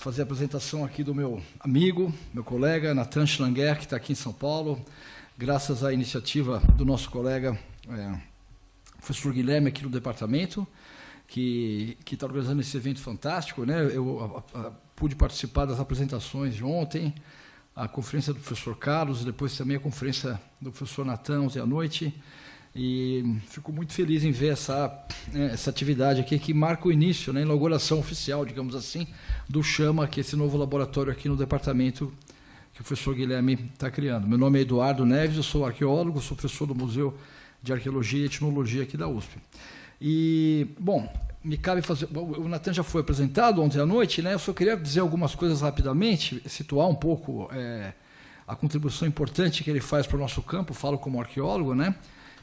fazer a apresentação aqui do meu amigo, meu colega, Nathan Schlanger, que está aqui em São Paulo, graças à iniciativa do nosso colega, professor Guilherme, aqui no departamento, que está organizando esse evento fantástico, né? Eu pude participar das apresentações de ontem, a conferência do professor Carlos, depois também a conferência do professor Nathan ontem à noite, e fico muito feliz em ver essa atividade aqui que marca o início, né, a inauguração oficial, digamos assim, do Chama, que é esse novo laboratório aqui no departamento que o professor Guilherme está criando. Meu nome é Eduardo Neves, eu sou arqueólogo, sou professor do Museu de Arqueologia e Etnologia aqui da USP. E, bom, me cabe fazer... O Nathan já foi apresentado ontem à noite, né? Eu só queria dizer algumas coisas rapidamente, situar um pouco a contribuição importante que ele faz para o nosso campo, falo como arqueólogo, né?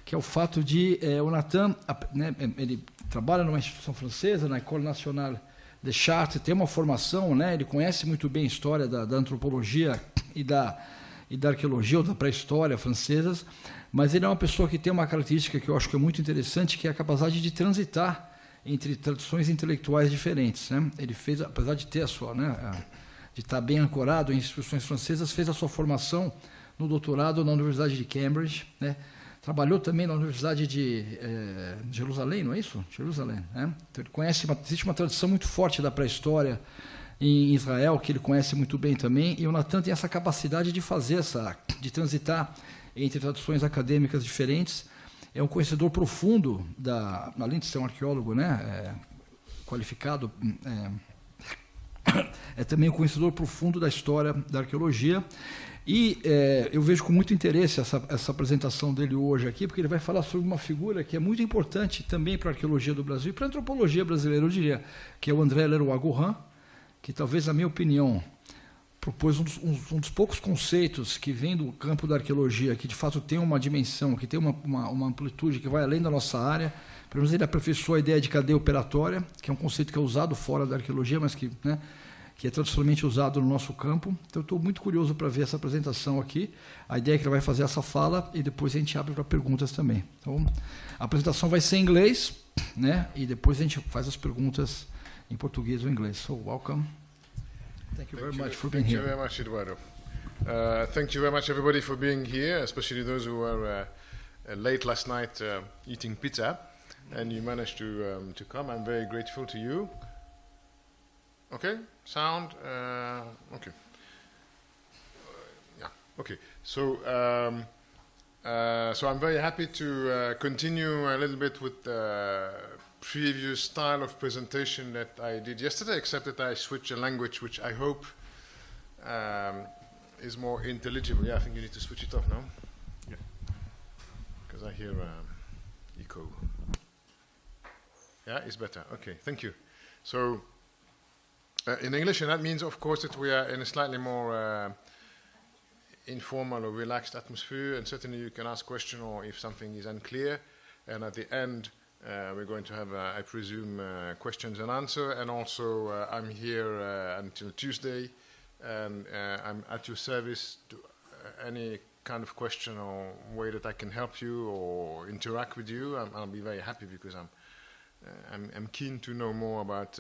Que é o fato de o Nathan, né, ele trabalha numa instituição francesa, na École Nationale de Chartres, tem uma formação, né? Ele conhece muito bem a história da antropologia e da arqueologia ou da pré-história francesas, mas ele é uma pessoa que tem uma característica que eu acho que é muito interessante, que é a capacidade de transitar entre tradições intelectuais diferentes, né? Ele fez, apesar de ter a sua, né, de estar bem ancorado em instituições francesas, fez a sua formação no doutorado na Universidade de Cambridge, né? Trabalhou também na Universidade de Jerusalém, não é isso? Jerusalém, né? Então ele conhece, existe uma tradição muito forte da pré-história em Israel, que ele conhece muito bem também, e o Nathan tem essa capacidade de fazer de transitar entre tradições acadêmicas diferentes. É um conhecedor profundo além de ser um arqueólogo, né, qualificado, é também um conhecedor profundo da história da arqueologia. E eu vejo com muito interesse essa apresentação dele hoje aqui, porque ele vai falar sobre uma figura que é muito importante também para a arqueologia do Brasil e para a antropologia brasileira, eu diria, que é o André Leroi-Gourhan, que talvez, na minha opinião, propôs um dos poucos conceitos que vem do campo da arqueologia, que de fato tem uma dimensão, que tem uma amplitude que vai além da nossa área. Pelo menos ele aperfeiçoou a ideia de cadeia operatória, que é um conceito que é usado fora da arqueologia, mas que, né, que é tradicionalmente usado no nosso campo. Então, eu estou muito curioso para ver essa apresentação aqui. A ideia é que ele vai fazer essa fala e depois a gente abre para perguntas também. Então, a apresentação vai ser em inglês, né, e depois a gente faz as perguntas em português ou inglês. So, welcome. Thank you very much for being here. Thank you very much, Eduardo. Thank you very much, everybody, for being here, especially those who were late last night eating pizza, and you managed to come. I'm very grateful to you. Okay, sound. Okay. Yeah. Okay. So I'm very happy to continue a little bit with the previous style of presentation that I did yesterday, except that I switched a language which I hope is more intelligible. Yeah, I think you need to switch it off now. Yeah. Because I hear echo. Yeah, it's better. Okay, thank you. So, in English, and that means, of course, that we are in a slightly more informal or relaxed atmosphere, and certainly you can ask questions or if something is unclear, and at the end, we're going to have, I presume, questions and answers, and also I'm here until Tuesday, and I'm at your service to any kind of question or way that I can help you or interact with you. I'll be very happy because I'm keen to know more about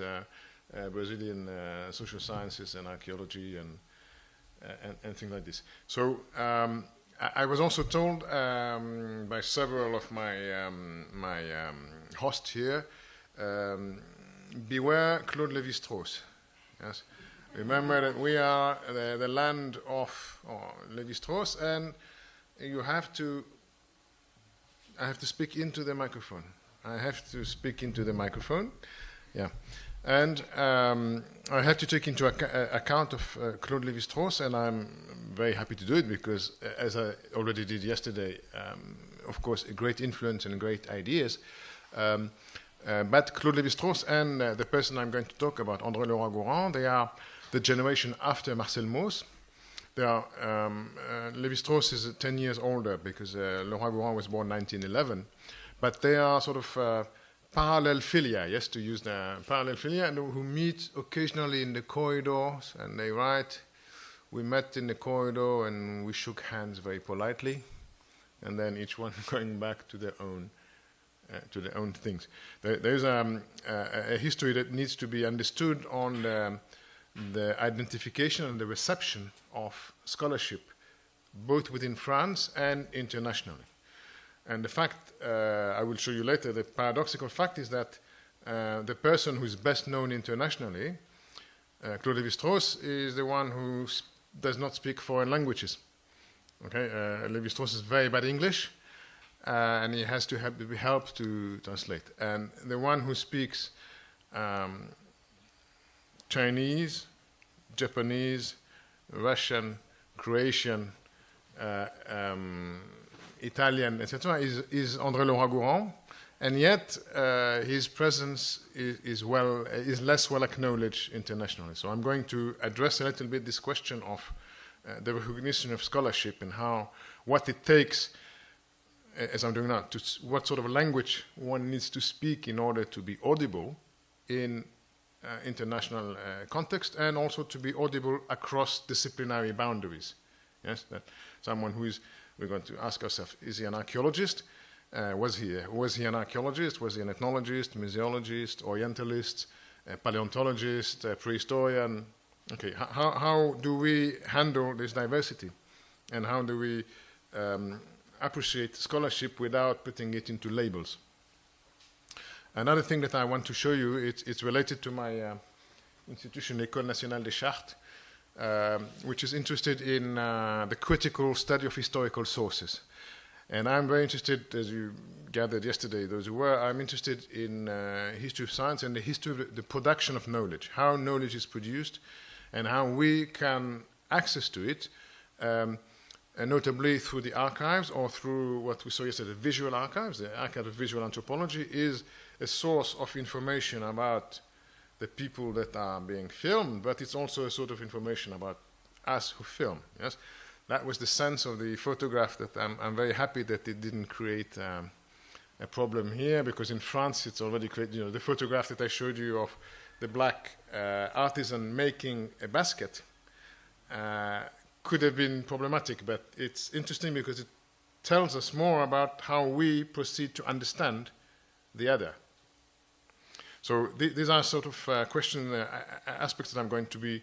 Brazilian social sciences and archaeology and things like this. So I was also told by several of my hosts here, beware Claude Lévi-Strauss. Yes, remember that we are the land of Lévi-Strauss, and you have to. I have to speak into the microphone. I have to speak into the microphone. Yeah. And I have to take into account of Claude Lévi-Strauss, and I'm very happy to do it because, as I already did yesterday, of course, a great influence and great ideas. But Claude Lévi-Strauss and the person I'm going to talk about, André Leroi-Gourhan, they are the generation after Marcel Mauss. They are, Lévi-Strauss is 10 years older because Leroi-Gourhan was born 1911. But they are sort of parallel philia, yes, to use the parallel philia, and who meet occasionally in the corridors, and they write, we met in the corridor and we shook hands very politely, and then each one going back to their own things. There's a history that needs to be understood on the identification and the reception of scholarship, both within France and internationally. And the fact, I will show you later, the paradoxical fact is that the person who is best known internationally, Claude Lévi-Strauss, is the one who does not speak foreign languages. Okay, Lévi-Strauss is very bad English, and he has to be helped to translate. And the one who speaks Chinese, Japanese, Russian, Croatian, Italian, etc., is André Leroi-Gourhan, and yet his presence is less well acknowledged internationally. So I'm going to address a little bit this question of the recognition of scholarship and what it takes, as I'm doing now, what sort of language one needs to speak in order to be audible in international context, and also to be audible across disciplinary boundaries. Yes, that someone we're going to ask ourselves, is he an archaeologist? Was he an archaeologist? Was he an ethnologist, museologist, orientalist, paleontologist, prehistorian? Okay, how do we handle this diversity? And how do we appreciate scholarship without putting it into labels? Another thing that I want to show you, it's related to my institution, École Nationale des Chartes, which is interested in the critical study of historical sources. And I'm very interested, as you gathered yesterday, those who were, I'm interested in history of science and the history of the production of knowledge, how knowledge is produced and how we can access to it, and notably through the archives or through what we saw yesterday, the visual archives. The Archive of Visual Anthropology is a source of information about the people that are being filmed, but it's also a sort of information about us who film. Yes, that was the sense of the photograph that I'm very happy that it didn't create a problem here, because in France it's already created. You know, the photograph that I showed you of the black artisan making a basket could have been problematic, but it's interesting because it tells us more about how we proceed to understand the other. So these are sort of aspects that I'm going to be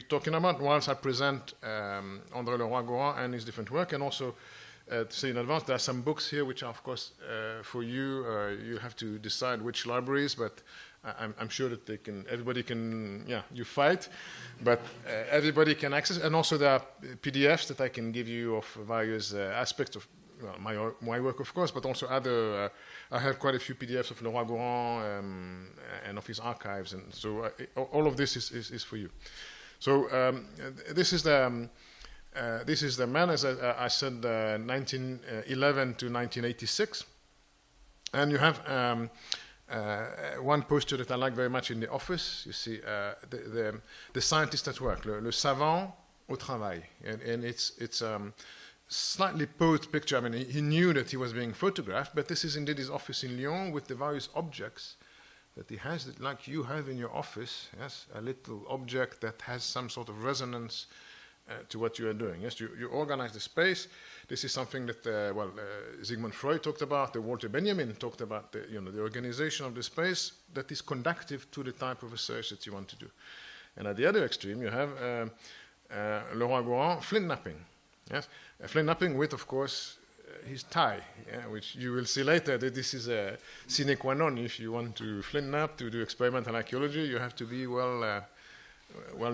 talking about whilst I present André Leroi-Gourhan and his different work, and also to say in advance, there are some books here which are, of course, for you. You have to decide which libraries, but I'm sure that everybody can, you fight, but everybody can access. And also there are PDFs that I can give you of various aspects of my work, of course, but also other. I have quite a few PDFs of Leroi-Gourhan and of his archives, and so all of this is for you. So this is the man, as I said, 1911 to 1986, and you have one poster that I like very much in the office. You see the scientist at work, le savant au travail, and it's slightly posed picture. I mean, he knew that he was being photographed, but this is indeed his office in Lyon with the various objects that he has, like you have in your office. Yes, a little object that has some sort of resonance to what you are doing. Yes, you organize the space. This is something that Sigmund Freud talked about, Walter Benjamin talked about. The organization of the space that is conducive to the type of research that you want to do. And at the other extreme, you have Leroi-Gourhan flint napping. Yes, flint napping with, of course, his tie, which you will see later that this is a sine qua non. If you want to flint nap to do experimental archaeology, you have to be well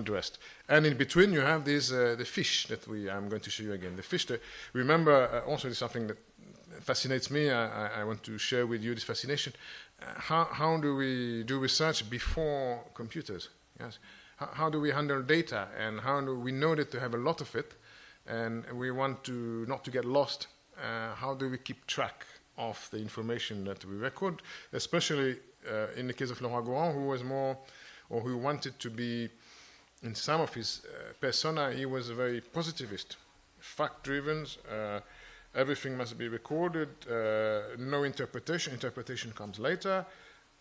dressed. And in between, you have the fish that I'm going to show you again. The fish. Remember, also, this is something that fascinates me. I want to share with you this fascination. How do we do research before computers? Yes. How do we handle data, and how do we know that to have a lot of it? And we want not to get lost. How do we keep track of the information that we record, especially in the case of Leroi-Gourhan, who was more, or who wanted to be, in some of his persona, he was a very positivist, fact-driven. Everything must be recorded, no interpretation. Interpretation comes later.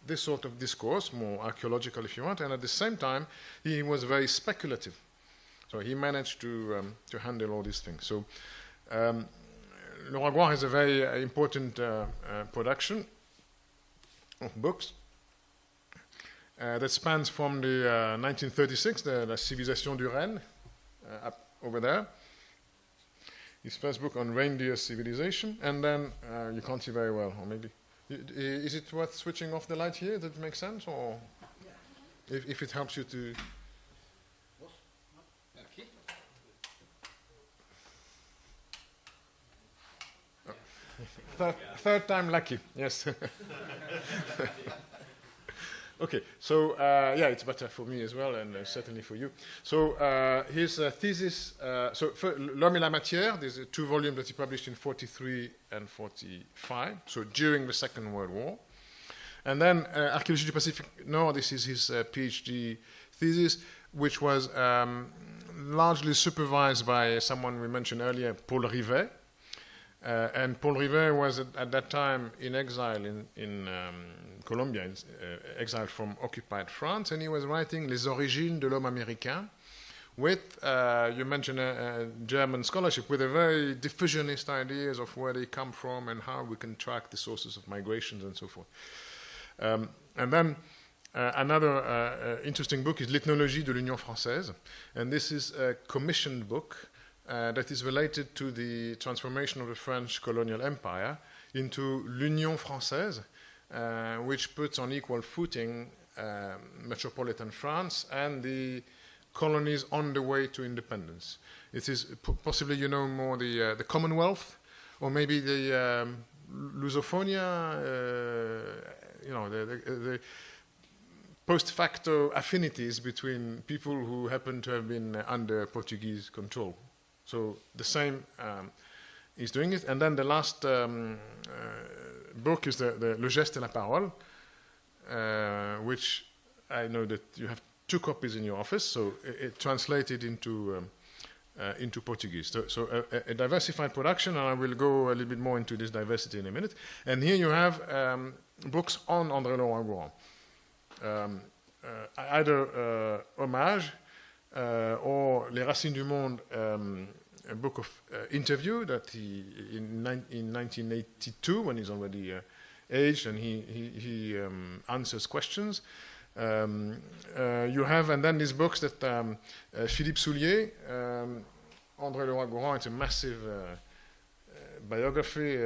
This sort of discourse, more archaeological if you want, and at the same time, he was very speculative. So he managed to handle all these things. So Leroi-Gourhan has a very important production of books. that spans from the 1936, the Civilisations du Rennes, up over there. His first book on reindeer civilization, and then you can't see very well, or maybe. Is it worth switching off the light here? Does it make sense, or if it helps you to? Third time lucky, yes. Okay, so yeah, it's better for me as well, and certainly for you. So his thesis, L'Homme et la Matière, there's a 2 volumes that he published in 43 and 45, so during the Second World War. And then Archaeology du Pacific Nord, this is his PhD thesis, which was largely supervised by someone we mentioned earlier, Paul Rivet. And Paul Rivet was at that time in exile in Colombia, exiled from occupied France, and he was writing Les origines de l'homme américain with, you mentioned a German scholarship, with a very diffusionist ideas of where they come from and how we can track the sources of migrations and so forth. And then another interesting book is L'Ethnologie de l'Union Française, and this is a commissioned book that is related to the transformation of the French colonial empire into l'Union Française, which puts on equal footing metropolitan France and the colonies on the way to independence. It is possibly, you know, more the Commonwealth, or maybe the Lusophonia, you know, the post facto affinities between people who happen to have been under Portuguese control. So the same is doing it. And then the last book is the Le Geste et la Parole, which I know that you have 2 copies in your office, so it translated into Portuguese. So a diversified production, and I will go a little bit more into this diversity in a minute. And here you have books on André Leroi-Gourhan. Either Hommage or Les Racines du Monde, a book of interview that he, in 1982, when he's already aged, and he answers questions. You have, and then these books that Philippe Soulier, André Leroi-Gourhan, it's a massive biography,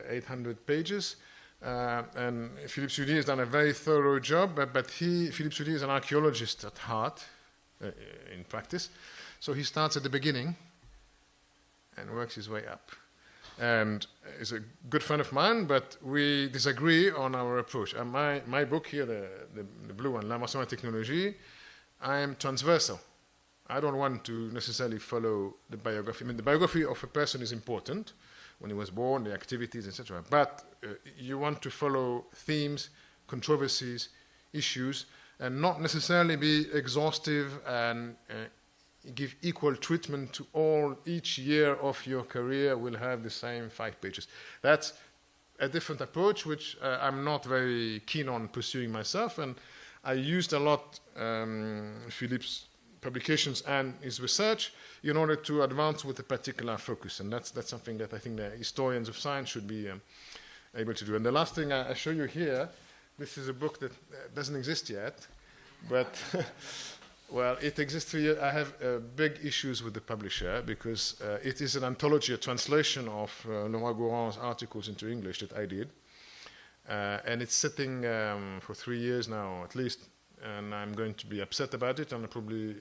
800 pages. And Philippe Soulier has done a very thorough job, but Philippe Soulier is an archaeologist at heart, in practice. So he starts at the beginning and works his way up. And he's a good friend of mine, but we disagree on our approach. And my book here, the blue one, L'invention et la technologie, I am transversal. I don't want to necessarily follow the biography. I mean, the biography of a person is important, when he was born, the activities, etc. But you want to follow themes, controversies, issues, and not necessarily be exhaustive and give equal treatment to all. Each year of your career will have the same 5 pages. That's a different approach, which I'm not very keen on pursuing myself, and I used a lot Philippe's publications and his research in order to advance with a particular focus, and that's something that I think the historians of science should be able to do. And the last thing I show you here, this is a book that doesn't exist yet, but well, it exists 3 years. I have big issues with the publisher because it is an anthology, a translation of Leroi-Gourhan's articles into English that I did, and it's sitting for 3 years now at least, and I'm going to be upset about it, and I'll probably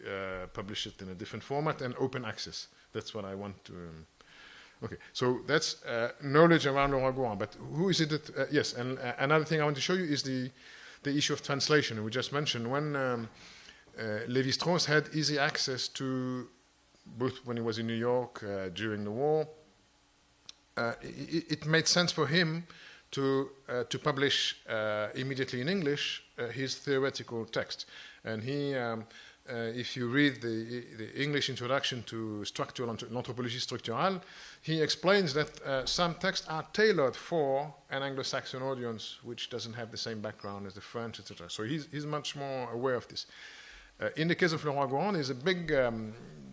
publish it in a different format and open access. That's what I want to... Okay, so that's knowledge around Leroi-Gourhan, but who is it that... yes, and another thing I want to show you is the issue of translation. We just mentioned when Lévi-Strauss had easy access to, both when he was in New York during the war, it made sense for him to publish immediately in English his theoretical text. And he, if you read the English introduction to l'anthropologie structurale, he explains that some texts are tailored for an Anglo-Saxon audience which doesn't have the same background as the French, etc. So he's much more aware of this. In the case of Leroi-Gourhan, there's a big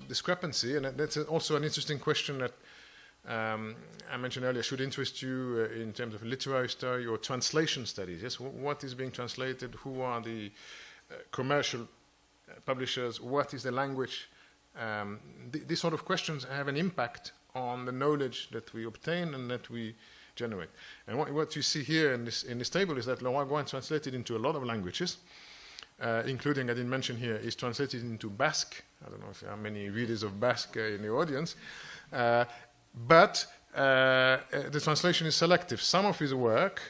discrepancy, and that's also an interesting question that I mentioned earlier should interest you in terms of literary study or translation studies. Yes, what is being translated? Who are the commercial publishers, what is the language? These sort of questions have an impact on the knowledge that we obtain and that we generate. And what you see here in this table is that Leroi-Gourhan translated into a lot of languages, including, I didn't mention here, is translated into Basque. I don't know if there are many readers of Basque in the audience. But the translation is selective. Some of his work,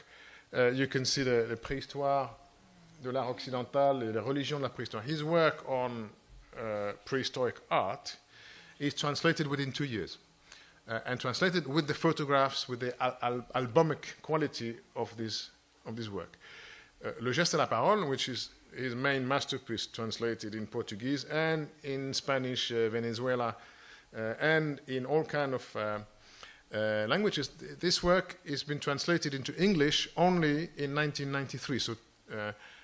you can see the préhistoire de l'art occidental et les religions de la préhistoire. His work on prehistoric art is translated within 2 years. And translated with the photographs, with the albumic quality of this work. Le geste et la parole, which is his main masterpiece, translated in Portuguese and in Spanish, Venezuela, and in all kind of languages. This work has been translated into English only in 1993, so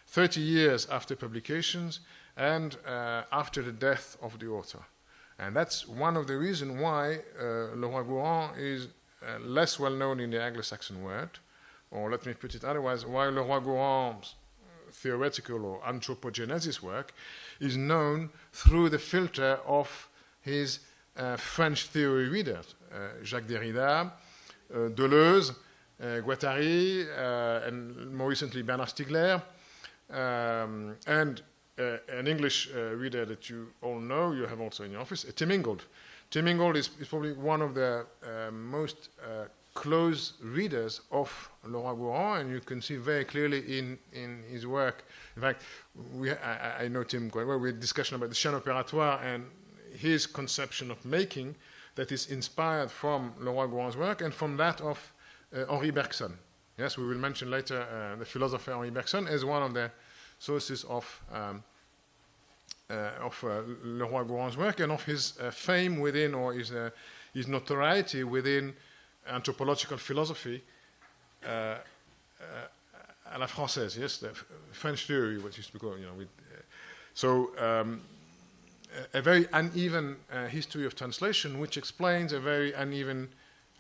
30 years after publications and after the death of the author. And that's one of the reasons why Leroi-Gourhan is less well known in the Anglo-Saxon world, or let me put it otherwise, why Leroi-Gourhan's theoretical or anthropogenesis work is known through the filter of his French theory readers, Jacques Derrida, Deleuze, Guattari, and more recently Bernard Stiegler, and an English reader that you all know, you have also in your office, Tim Ingold. Tim Ingold is probably one of the most close readers of Leroi-Gourhan, and you can see very clearly in his work. In fact, I know Tim quite well. We had a discussion about the chaîne opératoire and his conception of making that is inspired from Leroi-Gourhan's work and from that of Henri Bergson. Yes, we will mention later the philosopher Henri Bergson as one of the sources of Leroi-Gourhan's work and of his fame within, or his notoriety within anthropological philosophy à la française, yes, the French theory, which used to be called, a very uneven history of translation, which explains a very uneven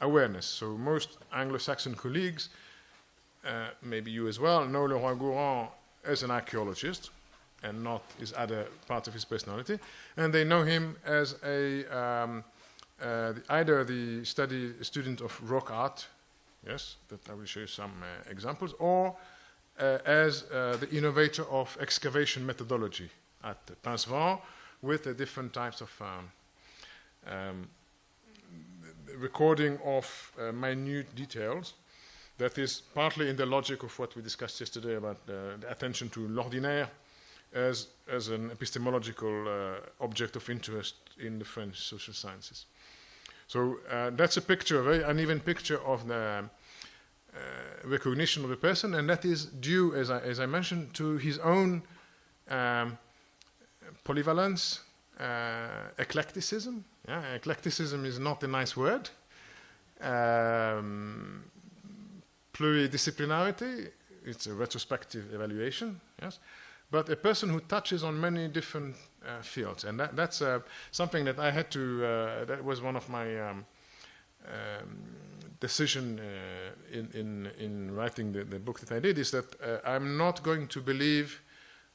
awareness. So most Anglo-Saxon colleagues, maybe you as well, know Leroi-Gourhan as an archaeologist and not his other part of his personality, and they know him as either the student of rock art, yes, that I will show you some examples, or as the innovator of excavation methodology at Pincevent, with the different types of recording of minute details. That is partly in the logic of what we discussed yesterday about the attention to l'ordinaire as an epistemological object of interest in the French social sciences. So that's a picture, a very uneven picture of the recognition of the person, and that is due, as I mentioned, to his own polyvalence, eclecticism. Yeah? Eclecticism is not a nice word. Pluridisciplinarity, it's a retrospective evaluation, yes, but a person who touches on many different fields, and that's something that I had to, that was one of my decision in writing the book that I did, is that I'm not going to believe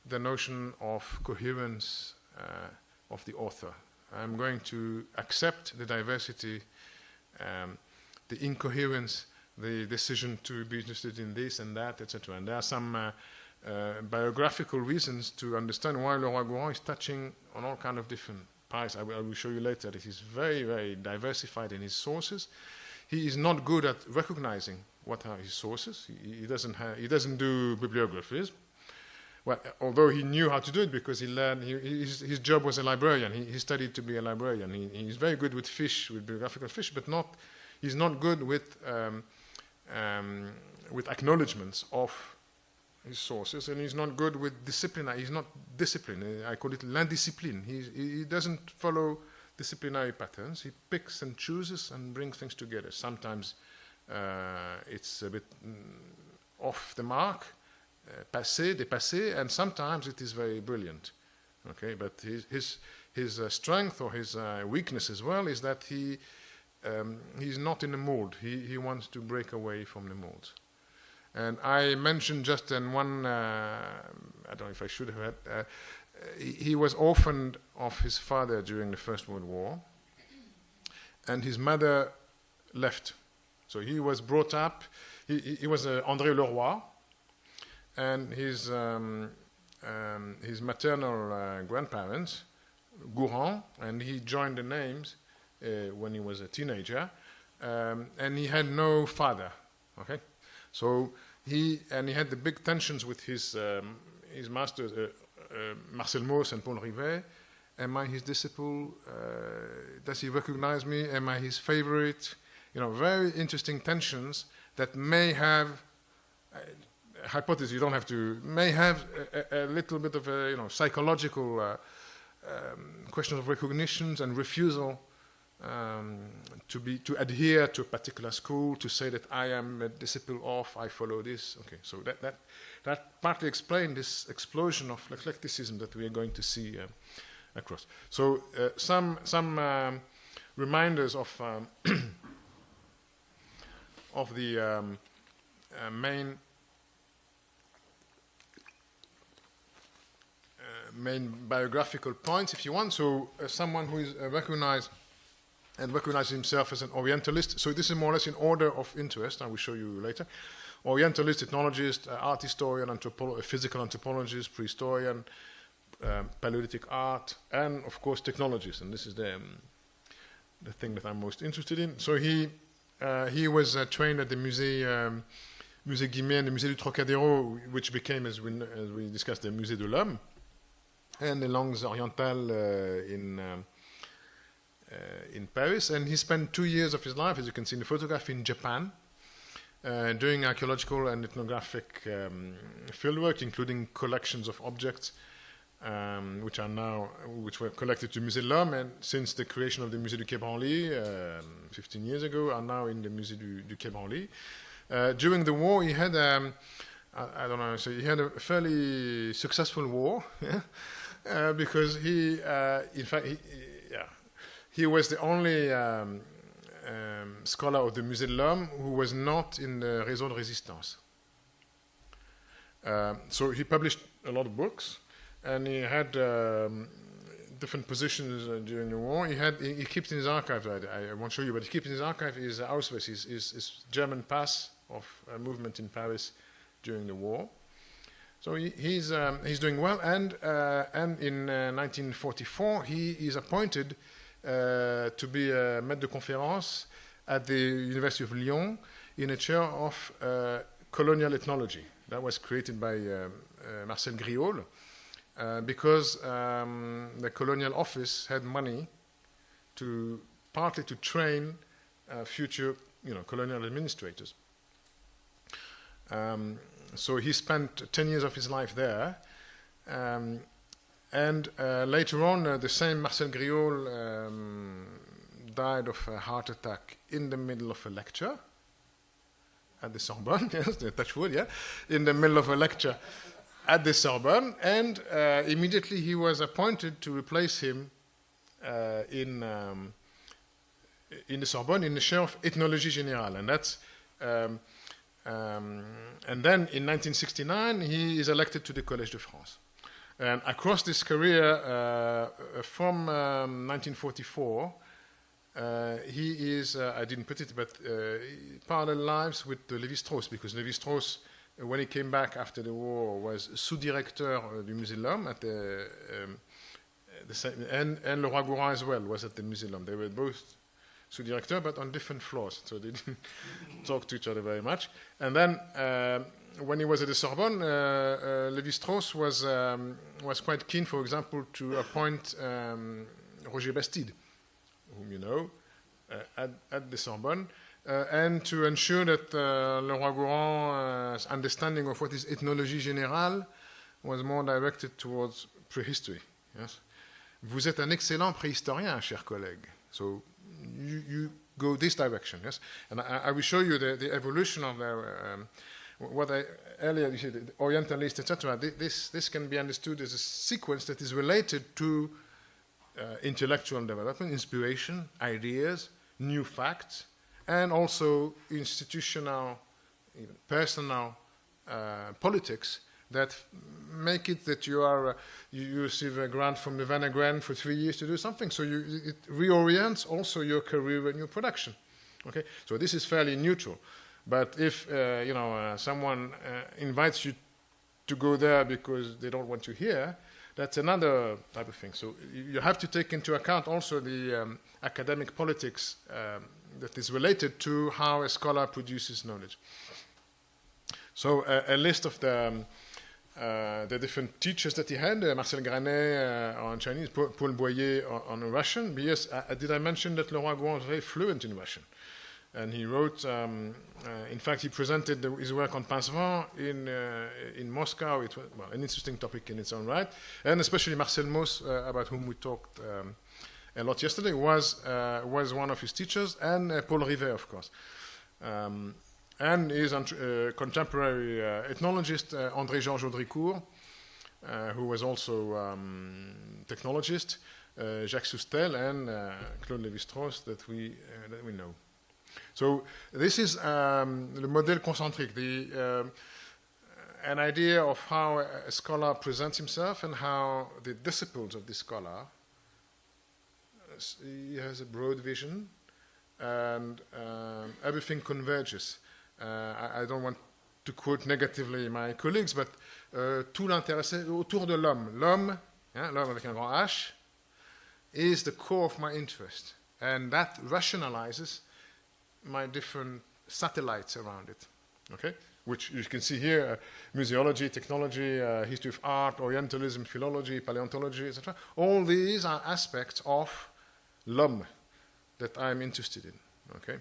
the notion of coherence of the author. I'm going to accept the diversity, the incoherence, the decision to be interested in this and that, etc. And there are some biographical reasons to understand why Leroi-Gourhan is touching on all kind of different pies. I will show you later that he's very, very diversified in his sources. He is not good at recognizing what are his sources. He doesn't do bibliographies. Well, although he knew how to do it because he learned, his job was a librarian. He studied to be a librarian. He's very good with fish, with biographical fish, but he's not good with acknowledgements of his sources, and he's not good with discipline. He's not disciplined. I call it l'indiscipline. He doesn't follow disciplinary patterns. He picks and chooses and brings things together. Sometimes it's a bit off the mark, passé, dépassé, and sometimes it is very brilliant. Okay, but his strength or his weakness as well is that he's not in the mold. He wants to break away from the molds. And I mentioned just in one, I don't know if I should have had, he was orphaned of his father during the First World War, and his mother left. So he was brought up, he was André Leroi, and his maternal grandparents, Gourhan, and he joined the names when he was a teenager, and he had no father. Okay, so he had the big tensions with his masters, Marcel Mauss and Paul Rivet. Am I his disciple? Does he recognize me? Am I his favorite? You know, very interesting tensions that may have hypothesis. You don't have to. May have a little bit of a psychological question of recognitions and refusal to adhere to a particular school, to say that I am a disciple of, I follow this. Okay, so that partly explains this explosion of eclecticism that we are going to see across. So some reminders of of the main biographical points, if you want. So someone who is recognized himself as an Orientalist. So this is more or less in order of interest. I will show you later. Orientalist, ethnologist, art historian, physical anthropologist, prehistorian, Paleolithic art, and of course technologist. And this is the thing that I'm most interested in. So he was trained at the Musée Guimet and the Musée du Trocadéro, which became, as we discussed, the Musée de l'Homme, and the Langues Orientales in Paris. And he spent 2 years of his life, as you can see in the photograph, in Japan, doing archaeological and ethnographic fieldwork, including collections of objects which were collected to Musée de l'Homme, and since the creation of the Musée du Quai Branly 15 years ago, are now in the Musée du Quai Branly. During the war, he had I don't know. So he had a fairly successful war, because he, in fact, he was the only scholar of the Musée de l'Homme who was not in the Réseau de Résistance. So he published a lot of books, and he had different positions during the war. He kept in his archive. I won't show you, but he kept in his archive his Ausweis, his German pass of movement in Paris during the war. So he's doing well, and in 1944 he is appointed to be a maître de conférence at the University of Lyon in a chair of colonial ethnology. That was created by Marcel Griaule, because the colonial office had money partly to train future colonial administrators. So he spent 10 years of his life there, and later on the same Marcel Griaule died of a heart attack in the middle of a lecture at the Sorbonne. Yes, the touch wood, yeah, in the middle of a lecture at the Sorbonne, and immediately he was appointed to replace him in the Sorbonne in the chair of ethnologie générale, and that's. And then in 1969 he is elected to the Collège de France. And across this career, from 1944, he is, I didn't put it, but parallel lives with Lévi-Strauss, because Lévi-Strauss, when he came back after the war, was sous-directeur du Musée de l'Homme at the same, and Leroi-Gourhan as well was at the Musée de l'Homme. They were both sous-directeur, but on different floors, so they didn't talk to each other very much. And then when he was at the Sorbonne, Lévi-Strauss was quite keen, for example, to appoint Roger Bastide, whom you know, at the Sorbonne, and to ensure that Leroi-Gourhan's understanding of what is ethnologie générale was more directed towards prehistory. Yes? Vous êtes un excellent préhistorien, cher collègue. So you go this direction, yes? And I will show you the evolution of what I earlier you said, the Orientalist, etc. This can be understood as a sequence that is related to intellectual development, inspiration, ideas, new facts, and also institutional, even personal politics that make it that you receive a grant from the Vanna Grant for 3 years to do something. So it reorients also your career and your production. Okay, so this is fairly neutral. But if someone invites you to go there because they don't want you here, that's another type of thing. So you have to take into account also the academic politics that is related to how a scholar produces knowledge. So a list of the different teachers that he had, Marcel Granet on Chinese, Paul Boyer on Russian. Because did I mention that Leroi-Gourhan was very fluent in Russian? And he wrote, in fact, he presented his work on Pince-Vent in Moscow. It was an interesting topic in its own right. And especially Marcel Mauss, about whom we talked a lot yesterday, was one of his teachers, and Paul Rivet, of course. And his contemporary ethnologist, André Leroi-Gourhan, who was also technologist, Jacques Soustel, and Claude Lévi-Strauss that we know. So this is the modèle concentrique, an idea of how a scholar presents himself and how the disciples of this scholar, he has a broad vision, and everything converges. I don't want to quote negatively my colleagues, but tout l'intéressé autour de l'homme. L'homme, l'homme avec un grand H, is the core of my interest, and that rationalizes my different satellites around it, okay? Which you can see here, museology, technology, history of art, Orientalism, philology, paleontology, etc. All these are aspects of l'homme that I'm interested in, okay?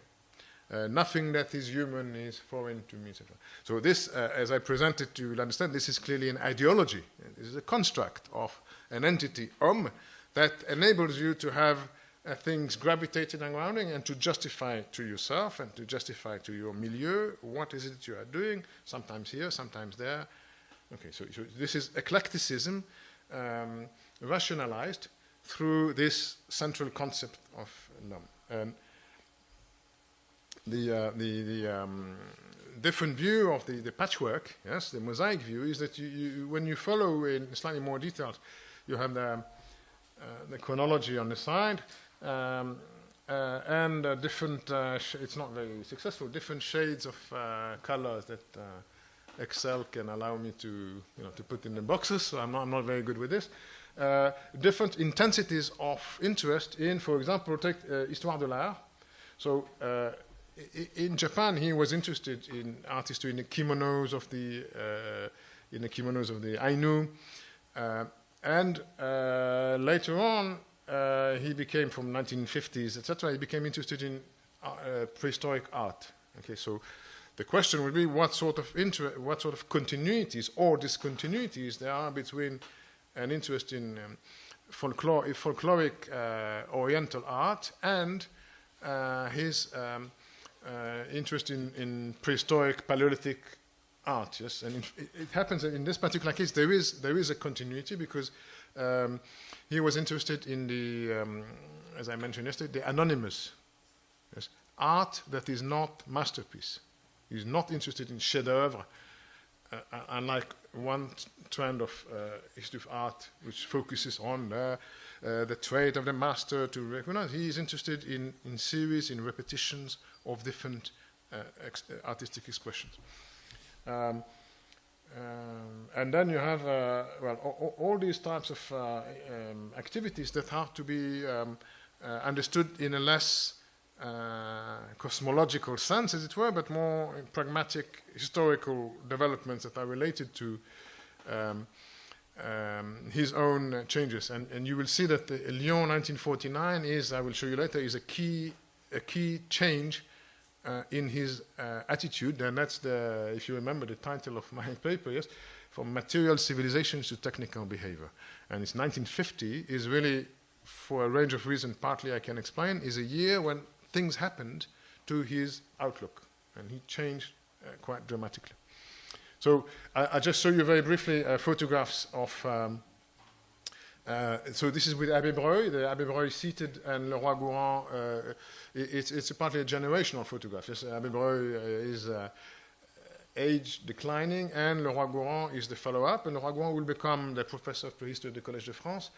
Nothing that is human is foreign to me, etc. So this, as I presented to you understand, this is clearly an ideology. This is a construct of an entity, homme, that enables you to have things gravitating and grounding, and to justify to yourself and to justify to your milieu what is it you are doing, sometimes here, sometimes there. Okay, so this is eclecticism rationalized through this central concept of l'homme. And the different view of the patchwork, yes, the mosaic view, is that you when you follow in slightly more details, you have the chronology on the side, and different, it's not very successful, different shades of colors that Excel can allow me to put in the boxes, so I'm not very good with this. Different intensities of interest in, for example, take Histoire de l'art. So in Japan, he was interested in art history, in the kimonos of the Ainu, and later on, he became, from 1950s, etc., he became interested in prehistoric art. Okay, so the question would be what sort of continuities or discontinuities there are between an interest in folkloric Oriental art and his interest in prehistoric Paleolithic art. Yes, and it happens that in this particular case there is a continuity because he was interested in the, as I mentioned yesterday, the anonymous, yes, art that is not masterpiece. He's not interested in chef-d'œuvre, unlike one trend of history of art which focuses on the trait of the master to recognize. He is interested in series, in repetitions of different artistic expressions. And then you have all these types of activities that have to be understood in a less cosmological sense, as it were, but more pragmatic historical developments that are related to his own changes. And you will see that the Lyon 1949 is, I will show you later, is a key change in his attitude, and that's if you remember the title of my paper, yes, From Material Civilizations to Technical Behavior. And it's 1950 is really, for a range of reasons, partly I can explain, is a year when things happened to his outlook, and he changed quite dramatically. So I just show you very briefly photographs of. So this is with Abbé Breuil, the Abbé Breuil seated, and Leroi-Gourhan. It's partly a generational photograph. Yes, Abbé Breuil age declining, and Leroi-Gourhan is the follow-up, and Leroi-Gourhan will become the professor of prehistory at the Collège de France,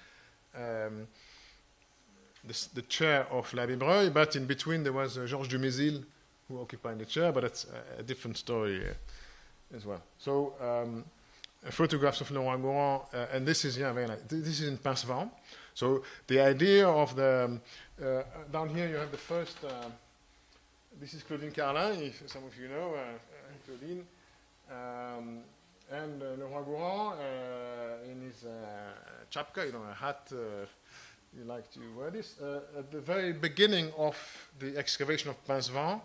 the chair of l'Abbé Breuil, but in between there was Georges Dumézil who occupied the chair, but that's a different story as well. So photographs of Leroi-Gourhan, and this is, yeah, very nice. This is in Pincevent. So the idea of the, down here you have the first, this is Claudine Carlin, if some of you know, Claudine, and Leroi-Gourhan in his chapka, you know, a hat, you like to wear this, at the very beginning of the excavation of Pincevent,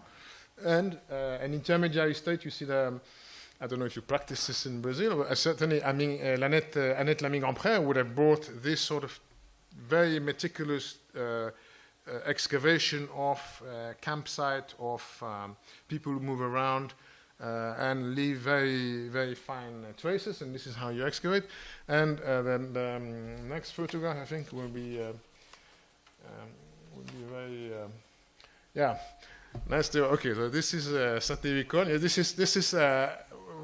and an intermediary state, you see the, I don't know if you practice this in Brazil, but certainly Annette Lamy-Grandpré would have brought this sort of very meticulous excavation of campsite, of people who move around and leave very, very fine traces, and this is how you excavate. And then the next photograph, I think, will be very, yeah. Nice to, okay, so this is École. Yeah, this is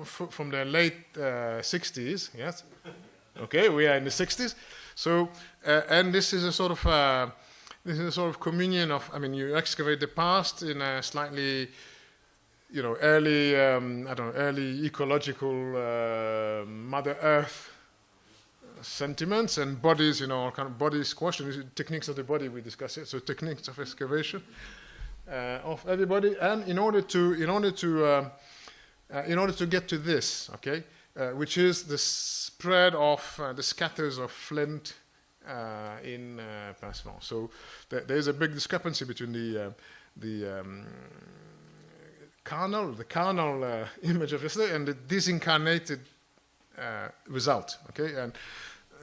from the late 60s, yes? Okay, we are in the 60s. So, and this is a sort of communion of, I mean, you excavate the past in a slightly, you know, early, I don't know, early ecological Mother Earth sentiments and bodies, you know, all kind of body squash, and techniques of the body, we discuss it, so techniques of excavation of everybody, and in order to get to this, okay, which is the spread of the scatters of flint in Pincevent. So there is a big discrepancy between the carnal image of yesterday and the disincarnated result. Okay, and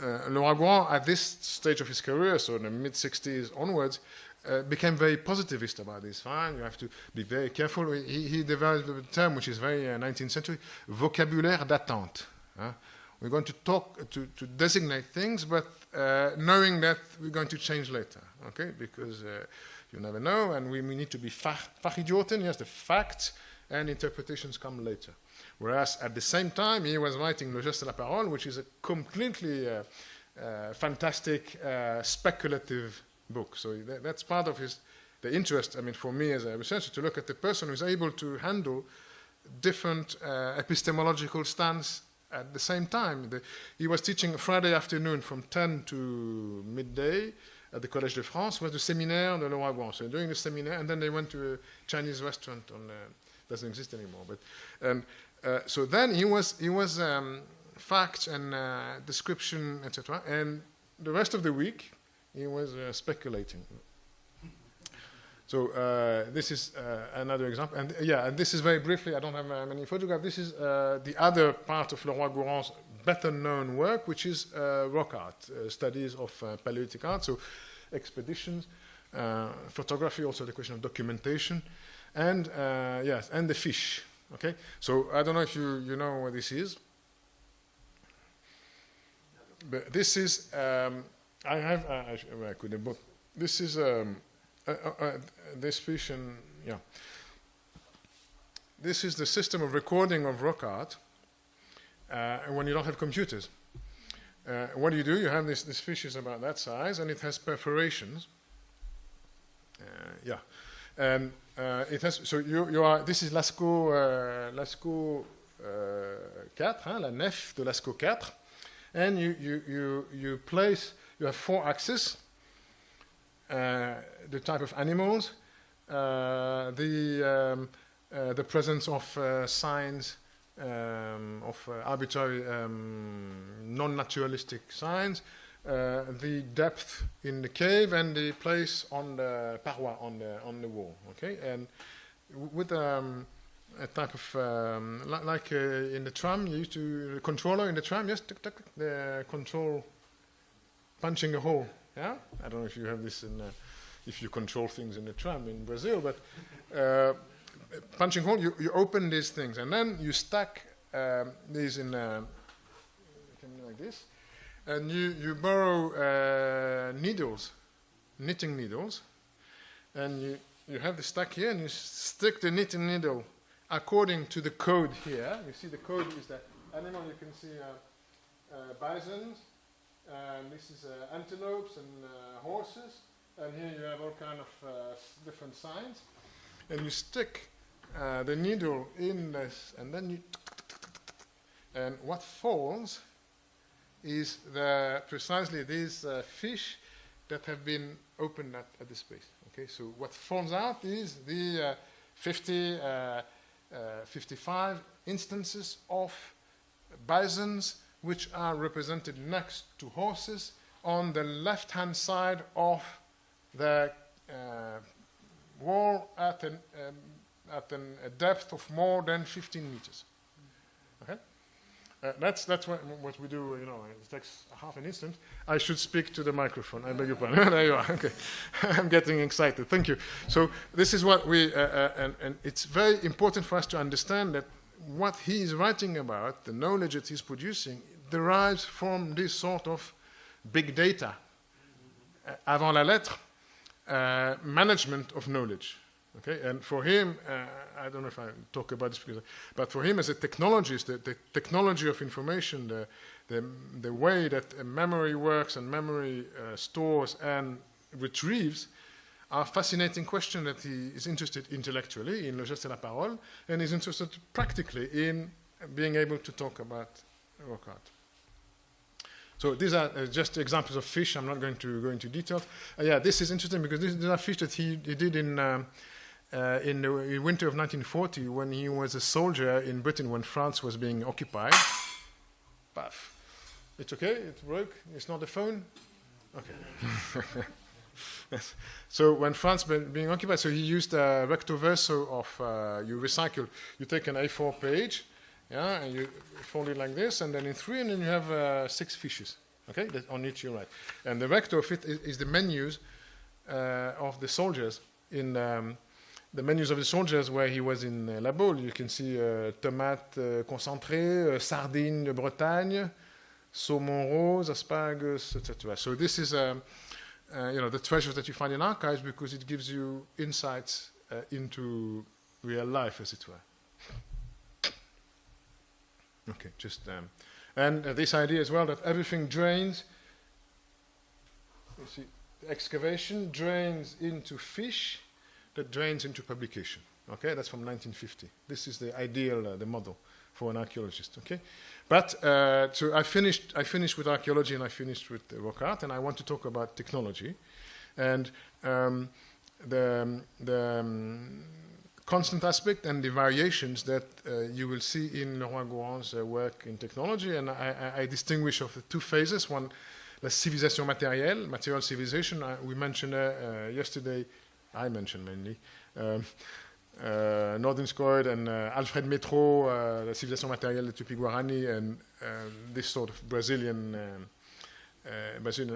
Leroi-Gourhan at this stage of his career, so in the mid-60s onwards, became very positivist about this. Fine, you have to be very careful. He developed a term which is very 19th century, vocabulaire d'attente. We're going to talk to designate things, but knowing that we're going to change later, okay? Because you never know, and we need to be fachidioten, yes, the facts and interpretations come later. Whereas at the same time, he was writing Le Geste de la Parole, which is a completely fantastic, speculative book. So that's part of the interest, I mean, for me as a researcher, to look at the person who's able to handle different epistemological stance at the same time. He was teaching Friday afternoon from 10 to midday at the Collège de France, was the Seminários de Leroi-Gourhan. So during the seminar, and then they went to a Chinese restaurant on, doesn't exist anymore. But so then he was facts and description, etc. And the rest of the week, he was speculating. So this is another example. And yeah, and this is very briefly, I don't have many photographs. This is the other part of Leroi-Gourhan's better known work, which is rock art, studies of Paleolithic art, so expeditions, photography, also the question of documentation, and yes, and the fish. Okay, so I don't know if you know what this is, but this is I could have both. This is this fish, and yeah, this is the system of recording of rock art when you don't have computers. What do? You have this fish is about that size, and it has perforations. Yeah, and it has. So you are. This is Lascaux 4, hein, la nef de Lascaux 4, and you place. You have 4 axes. The type of animals, the presence of signs, of arbitrary non-naturalistic signs, the depth in the cave, and the place on the paroi, on the wall. Okay, and with a type of like in the tram, you used to the controller in the tram. Yes, tick, tick, the control punching a hole. Yeah, I don't know if you have this in, if you control things in the tram in Brazil, but punching hole, you open these things, and then you stack these in like this, and you borrow needles, knitting needles, and you have the stack here, and you stick the knitting needle according to the code here. You see the code is the animal. You can see bisons, and this is antelopes and horses. And here you have all kind of different signs. And you stick the needle in this, and then you... And what falls is precisely these fish that have been opened at this space. Okay, so what falls out is the 55 instances of bisons which are represented next to horses on the left-hand side of the wall at a depth of more than 15 meters. Okay, that's what we do. You know, it takes half an instant. I should speak to the microphone. I beg your pardon. There you are. Okay, I'm getting excited. Thank you. So this is what we and it's very important for us to understand that what he is writing about, the knowledge that he's producing, derives from this sort of big data. Avant la lettre. Management of knowledge, okay, and for him, I don't know if I talk about this, but for him as a technologist, the technology of information, the way that memory works and memory stores and retrieves, are fascinating questions that he is interested intellectually in le geste et la parole, and is interested practically in being able to talk about work art. So these are just examples of fish. I'm not going to go into details. Yeah, this is interesting because these are fish that he did in the winter of 1940 when he was a soldier in Britain when France was being occupied. Paf. It's okay? It broke? It's not the phone? Okay. Yes. So when France was being occupied, so he used a recto verso of, you recycle, you take an A4 page, yeah, and you fold it like this, and then in 3, and then you have 6 fishes, okay, on each you write. And the recto of it is the menus of the soldiers. In the menus of the soldiers where he was in La Baule, you can see tomate concentré, sardine de Bretagne, saumon rose, asparagus, etc. So this is, you know, the treasures that you find in archives because it gives you insights into real life, as it were. Okay, just and this idea as well that everything drains. You see, the excavation drains into fish, that drains into publication. Okay, that's from 1950. This is the ideal, the model for an archaeologist. Okay, but so I finished with archaeology and I finished with rock art, and I want to talk about technology, and the constant aspect and the variations that you will see in Leroi-Gourhan's work in technology. And I distinguish of the 2 phases. One, la civilisation matérielle, material civilization. We mentioned yesterday, I mentioned mainly, Nordenskjöld and Alfred Metro, la civilisation matérielle de Tupi-Guarani, and this sort of Brazilian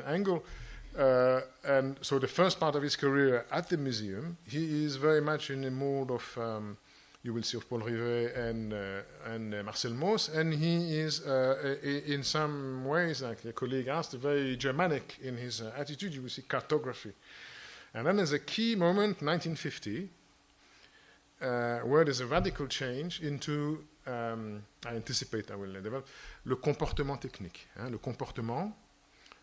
angle. And so the first part of his career at the museum, he is very much in the mood of, you will see, of Paul Rivet and Marcel Mauss, and he is in some ways, like a colleague asked, very Germanic in his attitude. You will see cartography. And then there's a key moment, 1950, where there's a radical change into, I anticipate I will develop, le comportement technique. Le comportement,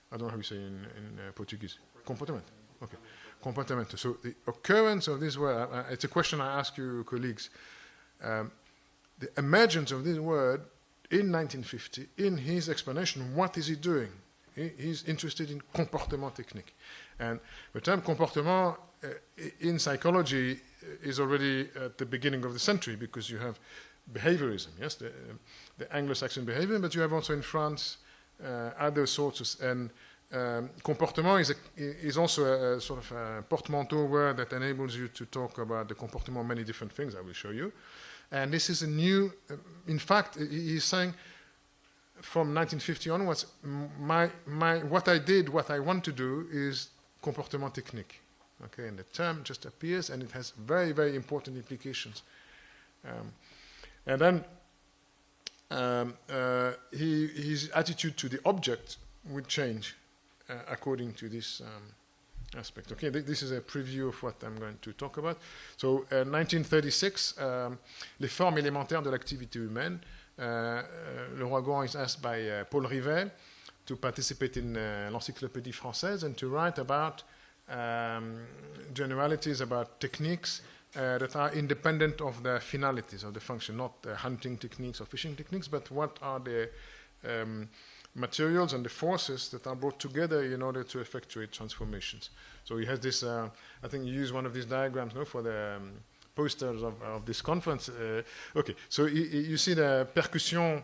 I don't know how you say in Portuguese. Comportamento. Okay. Comportamento. So the occurrence of this word, it's a question I ask you, colleagues. The emergence of this word in 1950, in his explanation, what is he doing? He's interested in comportement technique. And the term comportement in psychology is already at the beginning of the century because you have behaviorism, yes, the Anglo-Saxon behavior, but you have also in France other sorts of, and comportement is also a sort of a portmanteau word that enables you to talk about the comportement of many different things. I will show you. And this is a new, in fact, he's saying from 1950 onwards, what I did, what I want to do is comportement technique. Okay, and the term just appears and it has very, very important implications. And then his attitude to the object would change according to this aspect. Okay, this is a preview of what I'm going to talk about. So, 1936, les formes élémentaires de l'activité humaine. Leroi-Gourhan is asked by Paul Rivet to participate in l'Encyclopédie Française and to write about generalities, about techniques that are independent of the finalities of the function, not hunting techniques or fishing techniques, but what are the materials and the forces that are brought together in order to effectuate transformations. So he has this, I think you use one of these diagrams for the posters of this conference. Okay, so you see the percussion,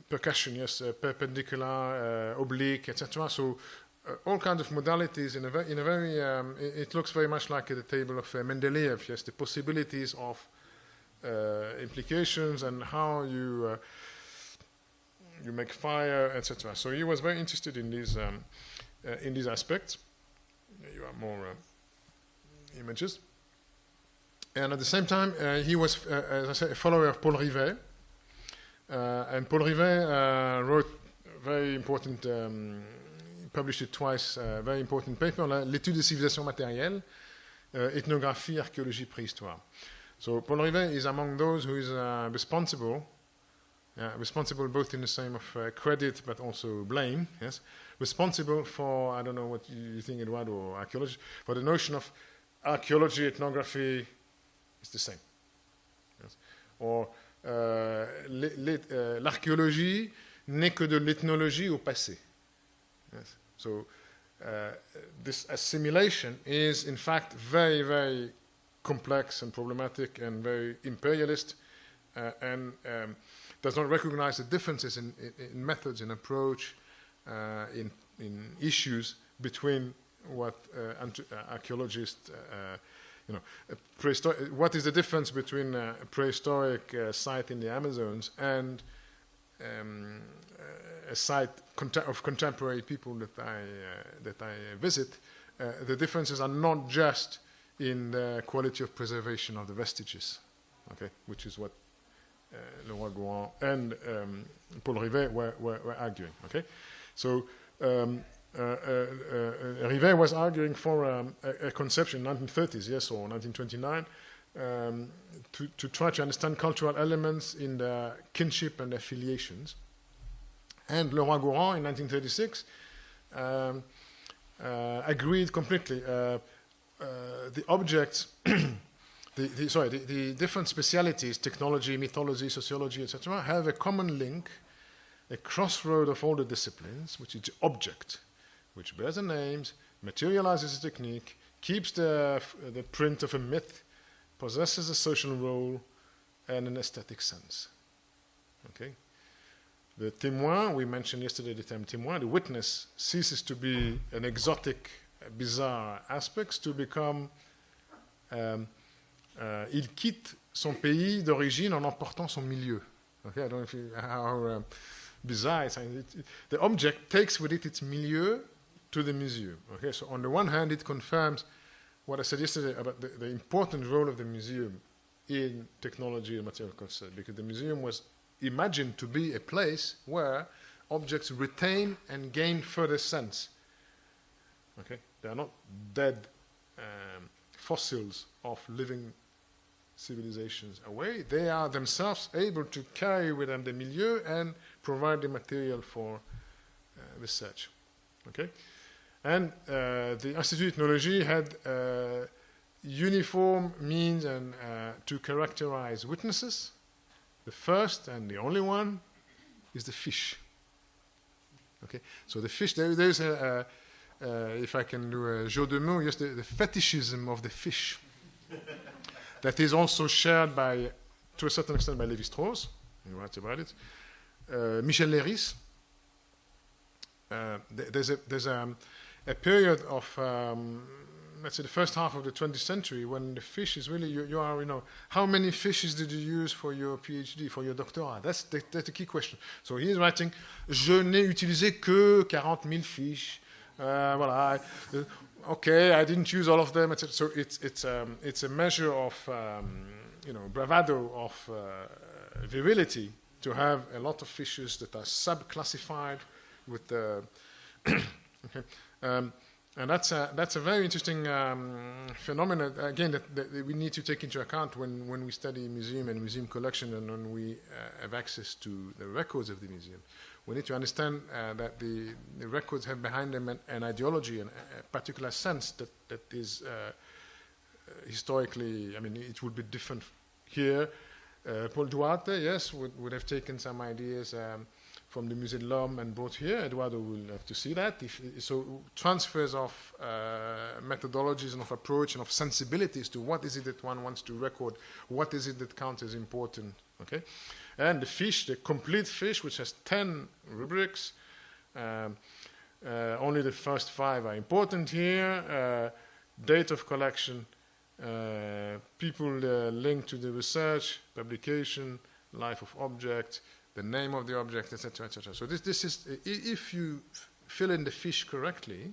percussion, yes, perpendicular, oblique, etc. So all kinds of modalities in a very, it looks very much like the table of Mendeleev, yes, the possibilities of implications and how you make fire, etc. So he was very interested in these aspects. You have more images. And at the same time, he was, as I said, a follower of Paul Rivet. And Paul Rivet wrote very important, published it twice, very important paper, l'étude des civilisations matérielles, ethnographie, archaeologie, préhistoire. So Paul Rivet is among those who is responsible both in the same of credit but also blame, yes, responsible for, I don't know what you think, Eduardo, or archaeology, for the notion of archaeology, ethnography is the same. Yes. Or l'archéologie n'est que de l'ethnologie au passé. Yes. So this assimilation is in fact very, very complex and problematic and very imperialist and does not recognize the differences in methods, in approach, in issues between what archaeologists, what is the difference between a prehistoric site in the Amazons and a site of contemporary people that I visit? The differences are not just in the quality of preservation of the vestiges, okay, which is what Leroi-Gourhan and Paul Rivet were arguing. Okay, so Rivet was arguing for a conception in 1930s, yes, or 1929, to try to understand cultural elements in the kinship and affiliations. And Leroi-Gourhan in 1936 agreed completely. The objects. The different specialities, technology, mythology, sociology, etc., have a common link, a crossroad of all the disciplines, which is the object, which bears the names, materializes a technique, keeps the print of a myth, possesses a social role, and an aesthetic sense. Okay? The témoin, we mentioned yesterday the term témoin, the witness ceases to be an exotic, bizarre aspect to become... il quitte son pays d'origine en emportant son milieu. Okay, I don't know if you, how bizarre it's, the object takes with it its milieu to the museum. Okay, so on the one hand, it confirms what I said yesterday about the important role of the museum in technology and material culture, because the museum was imagined to be a place where objects retain and gain further sense. Okay, they are not dead fossils of living civilizations away. They are themselves able to carry with them the milieu and provide the material for research. Okay, and the Institut d'Ethnologie had uniform means and to characterize witnesses. The first and the only one is the fish. Okay, so the fish. There's a if I can do a jeu de mots, yes, the fetishism of the fish. That is also shared by, to a certain extent, by Lévi-Strauss. He writes about it. Michel Léris. There's a period of, let's say, the first half of the 20th century when the fish is really, you are, how many fishes did you use for your PhD, for your doctorat? That's the key question. So he is writing, je n'ai utilisé que 40 000 fiches. Voilà. Okay, I didn't use all of them, etc. So it's a measure of bravado, of virility, to have a lot of fishes that are subclassified with Okay. And that's a very interesting phenomenon, again, that we need to take into account when we study museum and museum collection and when we have access to the records of the museum. We need to understand that the records have behind them an ideology and a particular sense that is historically, I mean, it would be different here. Paul Duarte, yes, would have taken some ideas from the Musée de l'Homme and brought here. Eduardo will have to see that. So transfers of methodologies and of approach and of sensibilities to what is it that one wants to record, what is it that counts as important, okay? And the fish, the complete fish, which has 10 rubrics, only the first 5 are important here, date of collection, people linked to the research, publication, life of object, the name of the object, etc., etc. So this is, if you fill in the fish correctly,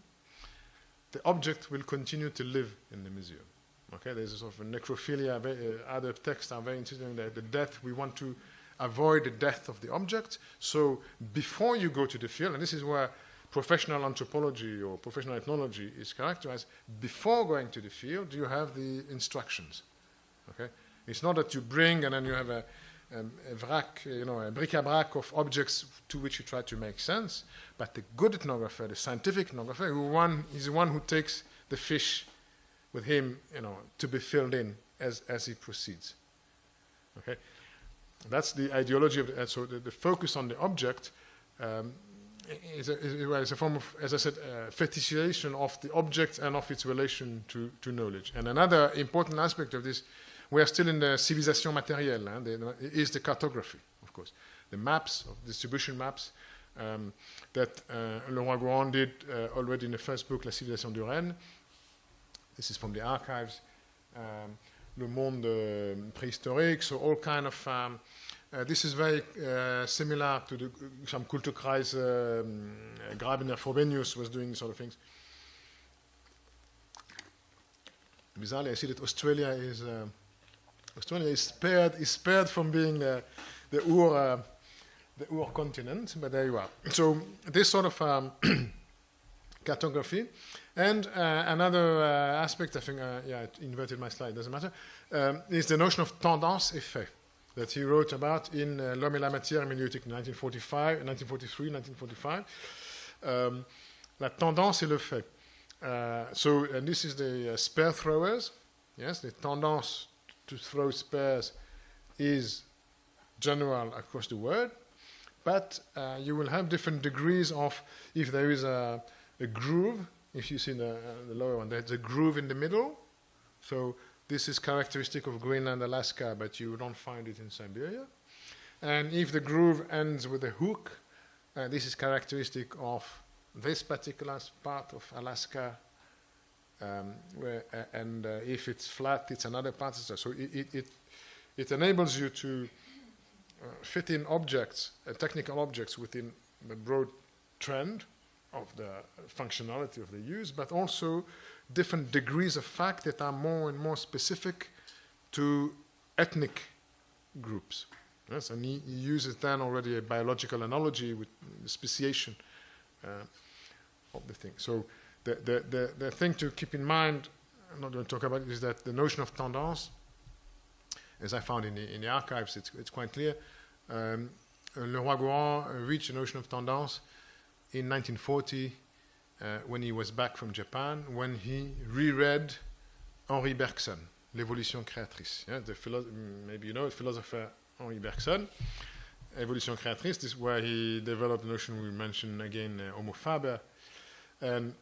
the object will continue to live in the museum. Okay, there's a sort of a necrophilia. Other texts are very interesting. That the death, we want to avoid the death of the object. So before you go to the field, and this is where professional anthropology or professional ethnology is characterized, before going to the field, you have the instructions. Okay, it's not that you bring and then you have a vrac, a bric-a-brac of objects to which you try to make sense, but the good ethnographer, the scientific ethnographer, is the one who takes the fish with him, to be filled in as he proceeds. Okay, that's the ideology of so the focus on the object is a form of, as I said, fetishization of the object and of its relation to knowledge. And another important aspect of this, we are still in the civilisation matérielle, is the cartography, of course. The maps, distribution maps, that Leroi-Gourhan did already in the first book, La civilisation du Rennes. This is from the archives. Le monde préhistorique, so all kind of... this is very similar to some Kulturkreis, Grabiner, Frobenius was doing sort of things. Bizarrely, I see that Australia is spared from being the Ur continent, but there you are. So this sort of cartography, and another aspect, I think, I inverted my slide, doesn't matter, is the notion of tendance-effet that he wrote about in L'Homme et la matière héménéutique in 1943, 1945. La tendance et le fait. So, and this is the spear throwers. Yes, the tendance to throw spears is general across the world, but you will have different degrees of, if there is a groove, if you see the lower one, there's a groove in the middle. So this is characteristic of Greenland, Alaska, but you don't find it in Siberia. And if the groove ends with a hook, this is characteristic of this particular part of Alaska, if it's flat, it's another part. So it enables you to fit in objects, technical objects, within the broad trend of the functionality of the use, but also different degrees of fact that are more and more specific to ethnic groups. Yes, and he uses then already a biological analogy with the speciation of the thing. So the thing to keep in mind, I'm not going to talk about it, is that the notion of tendance, as I found in the archives, it's quite clear. Leroi-Gourhan reached the notion of tendance in 1940 when he was back from Japan, when he reread Henri Bergson, L'évolution créatrice. Yeah, maybe you know, the philosopher Henri Bergson, Évolution créatrice. This is where he developed the notion we mentioned again, Homo faber, and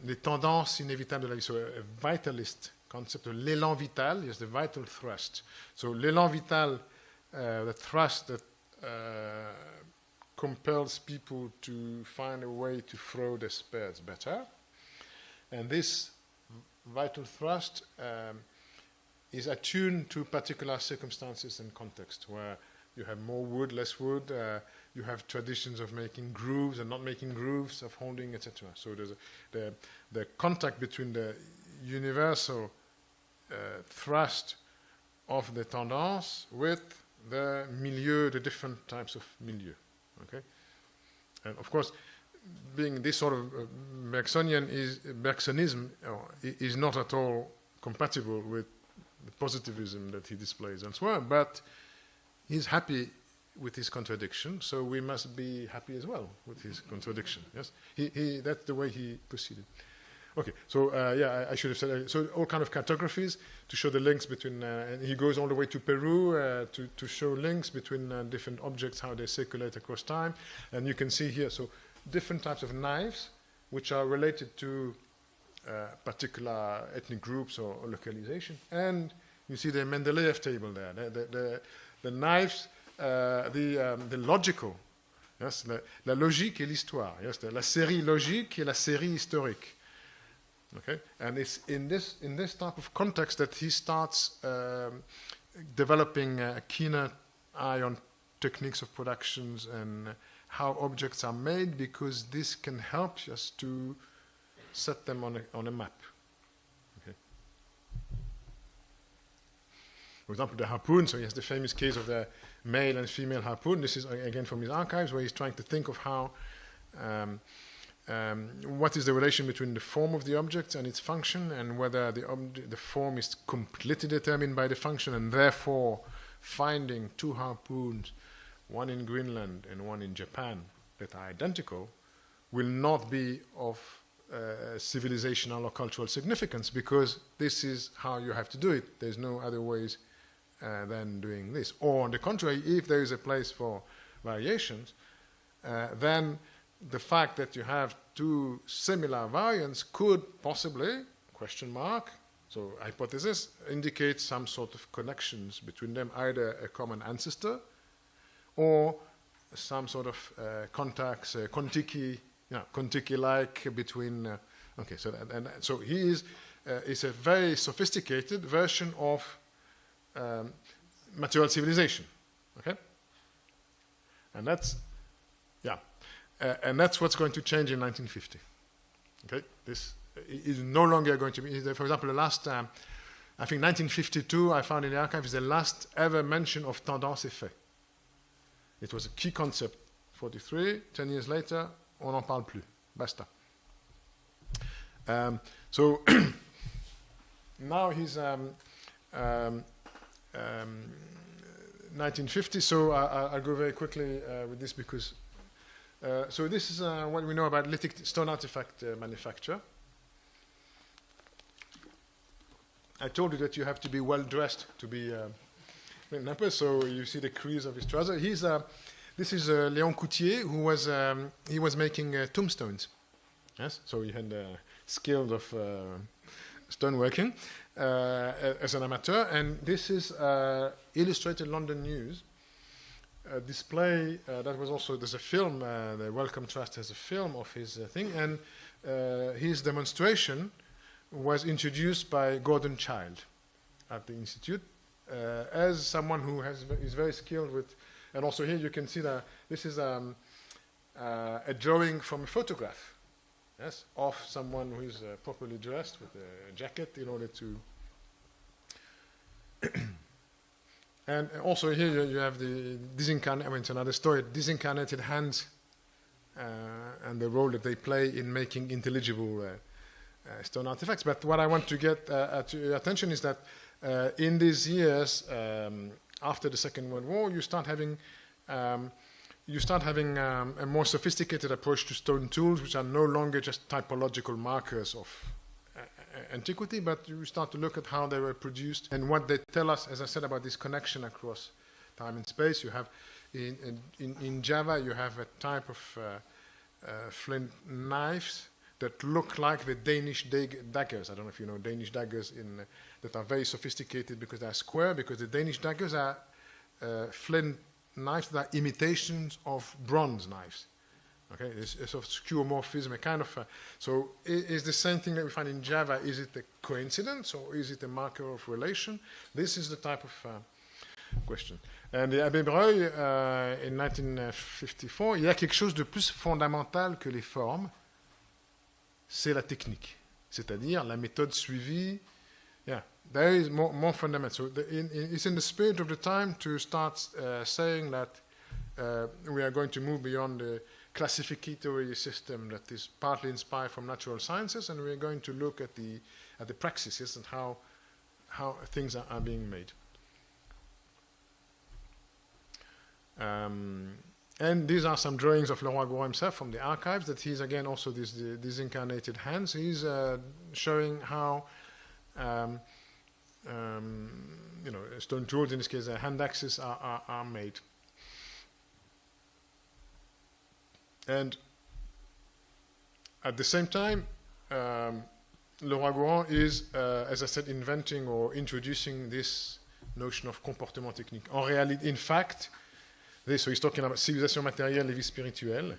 les tendances inévitables de la vie. So a vitalist concept of l'élan vital, yes, the vital thrust. So l'élan vital, the thrust that compels people to find a way to throw the spears better. And this vital thrust is attuned to particular circumstances and context, where you have more wood, less wood, you have traditions of making grooves and not making grooves, of holding, etc. So there's the contact between the universal thrust of the tendance with the milieu, the different types of milieu. Okay, and of course, being this sort of Bergsonism is not at all compatible with the positivism that he displays elsewhere, but he's happy with his contradiction, so we must be happy as well with his contradiction. Yes, that's the way he proceeded. Okay, so yeah, I should have said, so all kind of cartographies to show the links between, and he goes all the way to Peru to show links between different objects, how they circulate across time. And you can see here, so different types of knives, which are related to particular ethnic groups or localization. And you see the Mendeleev table there, the knives, the logical, yes, la logique et l'histoire, yes, la série logique et la série historique. Okay, and it's in this type of context that he starts developing a keener eye on techniques of productions and how objects are made, because this can help us to set them on a map. Okay. For example, the harpoon. So he has the famous case of the male and female harpoon. This is again from his archives, where he's trying to think of how. What is the relation between the form of the object and its function, and whether the form is completely determined by the function, and therefore finding two harpoons, one in Greenland and one in Japan, that are identical, will not be of civilizational or cultural significance, because this is how you have to do it. There's no other ways than doing this. Or on the contrary, if there is a place for variations, then the fact that you have two similar variants could possibly, question mark, so hypothesis, indicate some sort of connections between them, either a common ancestor or some sort of contacts, Kontiki-like between. Okay, so so he is a very sophisticated version of material civilization. Okay, and that's and that's what's going to change in 1950. Okay, this is no longer going to be. For example, the last, I think 1952, I found in the archive is the last ever mention of tendance effet. It was a key concept. 43, 10 years later, on n'en parle plus. Basta. So now he's 1950. So I'll go very quickly with this because. So this is what we know about lithic stone artifact manufacture. I told you that you have to be well dressed to be Naples. So you see the crease of his trouser. This is Léon Coutier, who was he was making tombstones. Yes, so he had skill of stoneworking as an amateur. And this is Illustrated London News. Display that was also, there's a film, the Wellcome Trust has a film of his thing, and his demonstration was introduced by Gordon Child at the Institute as someone who is very skilled with, and also here you can see that this is a drawing from a photograph, yes, of someone who is properly dressed with a jacket in order to and also here you have the disincarnated, I mean, it's another story, disincarnated hands and the role that they play in making intelligible stone artifacts. But what I want to get at your attention is that in these years after the Second World War, you start having a more sophisticated approach to stone tools, which are no longer just typological markers of antiquity, but you start to look at how they were produced and what they tell us, as I said, about this connection across time and space. You have in Java, you have a type of flint knives that look like the Danish daggers. I don't know if you know Danish daggers that are very sophisticated because they are square, because the Danish daggers are flint knives that are imitations of bronze knives. Okay, it's a sort of skeuomorphism, a kind of. So is the same thing that we find in Java? Is it a coincidence or is it a marker of relation? This is the type of question. And Abbé Breuil, in 1954, il y a quelque chose de plus fondamental que les formes, c'est la technique, c'est-à-dire la méthode suivie. Yeah, there is more fundamental. So it's in the spirit of the time to start saying that we are going to move beyond classificatory system that is partly inspired from natural sciences, and we're going to look at the practices and how things are being made. And these are some drawings of Leroi-Gourhan himself from the archives, that he's again also these incarnated hands. He's showing how stone tools, in this case hand axes, are made. And at the same time, Leroi-Gourhan is, as I said, inventing or introducing this notion of comportement technique. In fact, so he's talking about civilisation matérielle et vie spirituelle,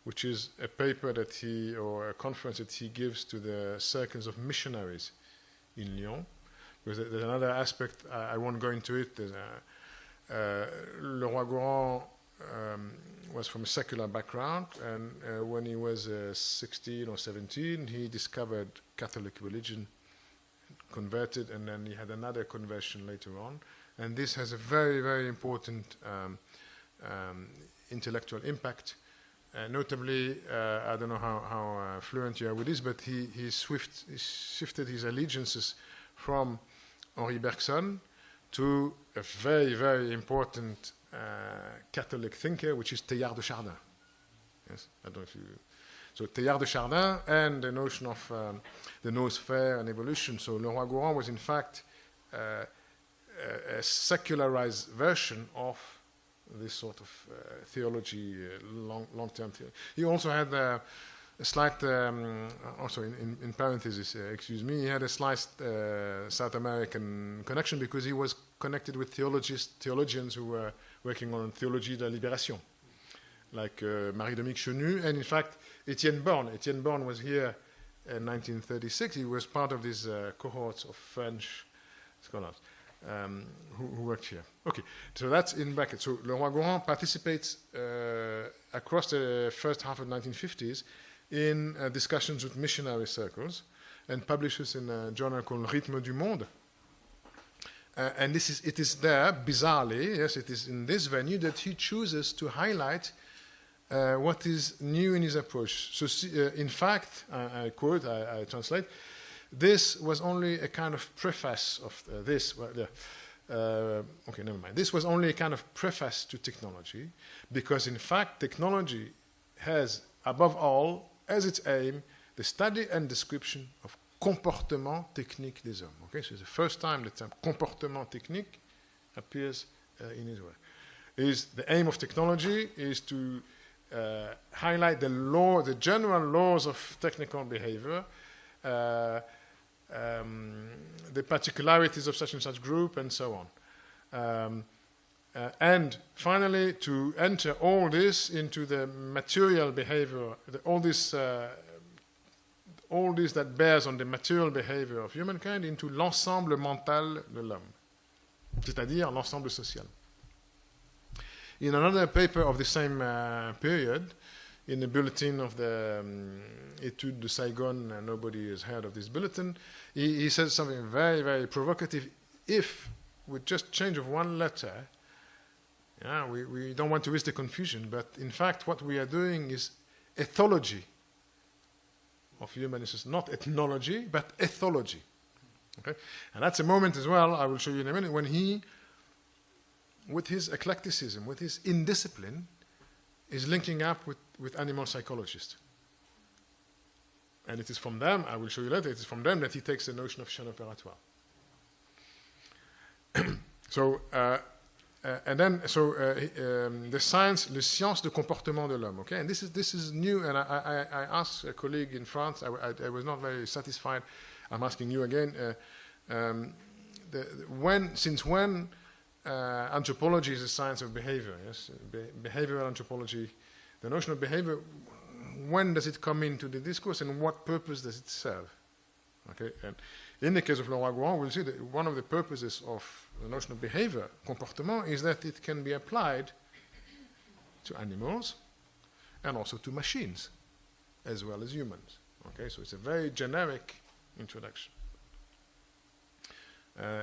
which is a paper or a conference that he gives to the circles of missionaries in Lyon. Because there's another aspect, I won't go into it. Leroi-Gourhan was from a secular background, and when he was 16 or 17, he discovered Catholic religion, converted, and then he had another conversion later on. And this has a very, very important intellectual impact. Notably, I don't know how fluent you are with this, but he shifted his allegiances from Henri Bergson to a very, very important Catholic thinker, which is Teilhard de Chardin. Yes, I don't know if you... So Teilhard de Chardin and the notion of the noosphere and evolution. So Leroi-Gourhan was in fact a secularized version of this sort of theology, long-term theology. He also had a slight, also in parentheses, excuse me, he had a slight South American connection because he was connected with theologians who were working on Théologie de la Libération, like Marie-Dominique Chenu, and in fact, Étienne Born. Étienne Born was here in 1936. He was part of these cohorts of French scholars who worked here. Okay, so that's in brackets. So Leroi-Gourhan participates across the first half of the 1950s in discussions with missionary circles and publishes in a journal called Rythme du Monde. And it is there, bizarrely, yes, it is in this venue that he chooses to highlight what is new in his approach. So, in fact, I quote, I translate, this was only a kind of preface of this. Okay, never mind. This was only a kind of preface to technology, because in fact, technology has, above all, as its aim, the study and description of comportement technique des hommes. Okay, so it's the first time the term comportement technique appears in his work. The aim of technology is to highlight the general laws of technical behavior, the particularities of such and such group, and so on. And finally, to enter all this into the material behavior, all this that bears on the material behavior of humankind, into l'ensemble mental de l'homme, c'est-à-dire l'ensemble social. In another paper of the same period, in the bulletin of the Études de Saigon, nobody has heard of this bulletin, he says something very, very provocative. If, with just change of one letter, we don't want to risk the confusion, but in fact what we are doing is ethology of humanists, not ethnology, but ethology. Okay? And that's a moment as well, I will show you in a minute, when he, with his eclecticism, with his indiscipline, is linking up with animal psychologists. And it is from them, I will show you later, it is from them that he takes the notion of chaîne opératoire. The science, le science de comportement de l'homme, okay? And this is new, and I asked a colleague in France, I was not very satisfied, I'm asking you again, since when anthropology is a science of behavior, yes? Behavioral anthropology, the notion of behavior, when does it come into the discourse and what purpose does it serve? Okay, and in the case of Leroi-Gourhan, we'll see that one of the purposes of the notion of behavior, comportement, is that it can be applied to animals and also to machines, as well as humans. Okay, so it's a very generic introduction.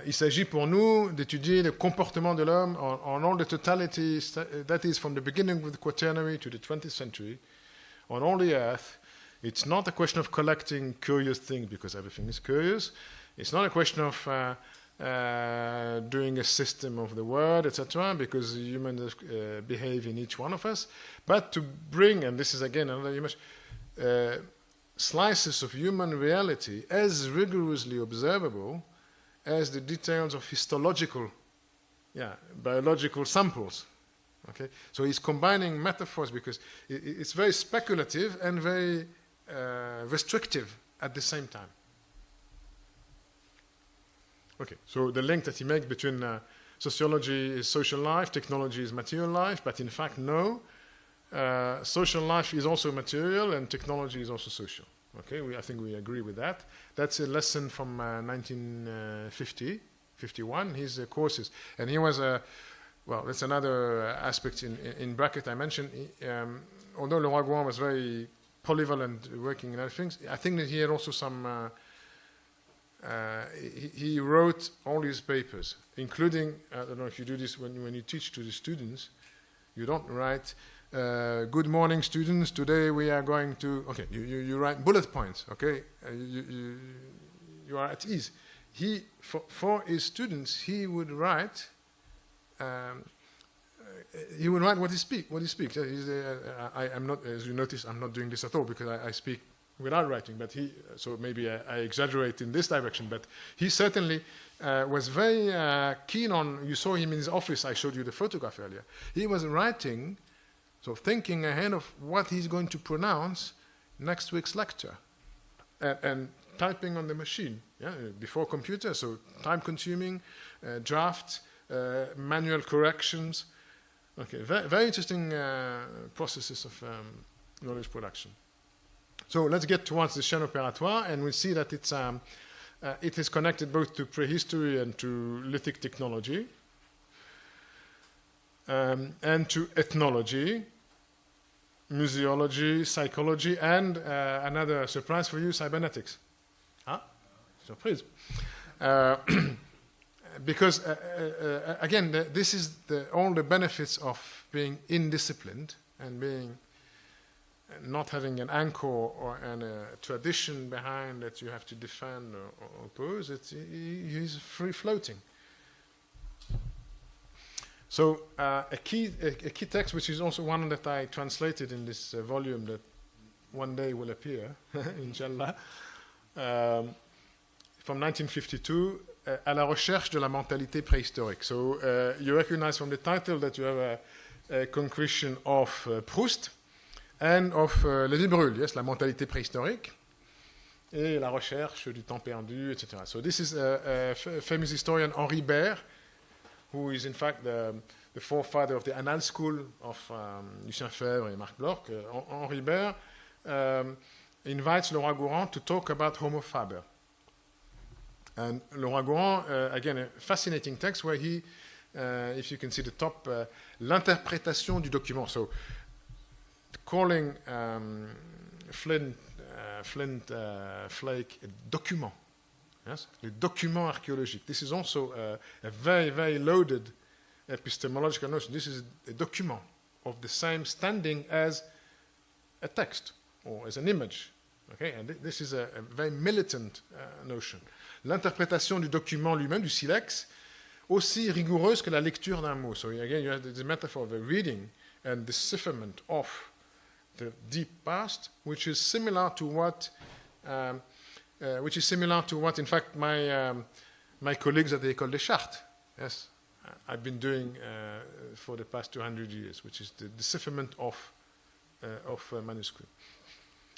Il s'agit pour nous d'étudier le comportement de l'homme on all the totality, that is from the beginning of the Quaternary to the 20th century, on all the earth. It's not a question of collecting curious things because everything is curious. It's not a question of doing a system of the world, etc., because humans behave in each one of us, but to bring, and this is again another image, slices of human reality as rigorously observable as the details of histological, biological samples. Okay, so he's combining metaphors because it's very speculative and very restrictive at the same time. Okay, so the link that he makes between sociology is social life, technology is material life, but in fact, no. Social life is also material and technology is also social. Okay, I think we agree with that. That's a lesson from 1950, 51, his courses. And he was well, that's another aspect in bracket I mentioned. Although Leroi-Gourhan was very polyvalent working in other things, I think that he had also some, he wrote all his papers, including, I don't know if you do this when you teach to the students, you don't write, good morning students, today we are going to, okay, you write bullet points, okay, you are at ease. He, for his students, he would write what he speaks. I'm not, as you notice, I'm not doing this at all because I speak without writing, but so maybe I exaggerate in this direction, but he certainly was very keen on, you saw him in his office, I showed you the photograph earlier. He was writing, so thinking ahead of what he's going to pronounce next week's lecture, and typing on the machine, before computer, so time-consuming, draft, manual corrections. Okay, very interesting processes of knowledge production. So let's get towards the chaîne opératoire, and we see that it is connected both to prehistory and to lithic technology, and to ethnology, museology, psychology, and another surprise for you, cybernetics. Surprise. Because, again, this is all the benefits of being indisciplined and being not having an anchor and a tradition behind that you have to defend or oppose. He's free-floating. So a key text, which is also one that I translated in this volume that one day will appear, inshallah, from 1952, à la recherche de la mentalité préhistorique. So you recognize from the title that you have a concretion of Proust and of Lévi-Strauss, yes, la mentalité préhistorique, et la recherche du temps perdu, etc. So this is a famous historian, Henri Baird, who is in fact the forefather of the Annales school of Lucien Febvre and Marc Bloch. Henri Baird invites Leroi-Gourhan to talk about Homo faber. And Leroi-Gourhan, again, a fascinating text where he, if you can see the top, l'interprétation du document. So calling flint flake a document. Yes, the document archaeologique. This is also a very, very loaded epistemological notion. This is a document of the same standing as a text or as an image. Okay, and this is a very militant notion. L'interprétation du document lui-même, du silex, aussi rigoureuse que la lecture d'un mot. So again, you have the metaphor of a reading and decipherment of the deep past, which is similar to what, in fact, my colleagues at the École des Chartes, yes, I've been doing for the past 200 years, which is the decipherment of manuscript.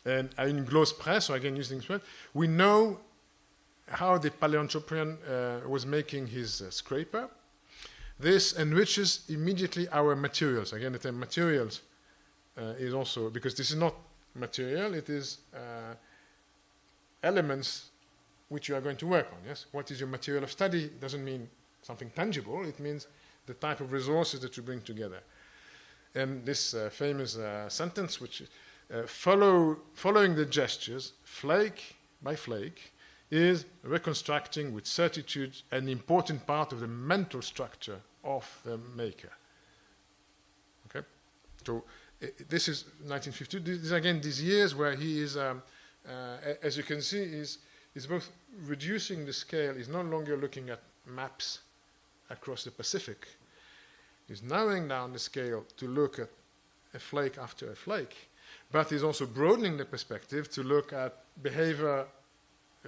And in Glose Press, so again using this word, we know how the Paleoanthropian was making his scraper. This enriches immediately our materials. Again, the term materials is also, because this is not material, it is elements which you are going to work on. Yes, what is your material of study? It doesn't mean something tangible. It means the type of resources that you bring together. And this famous sentence, which is following the gestures, flake by flake, is reconstructing with certitude an important part of the mental structure of the maker. Okay, so this is 1952. This is again these years where he is, as you can see, is both reducing the scale. He's no longer looking at maps across the Pacific. He's narrowing down the scale to look at a flake after a flake, but he's also broadening the perspective to look at behavior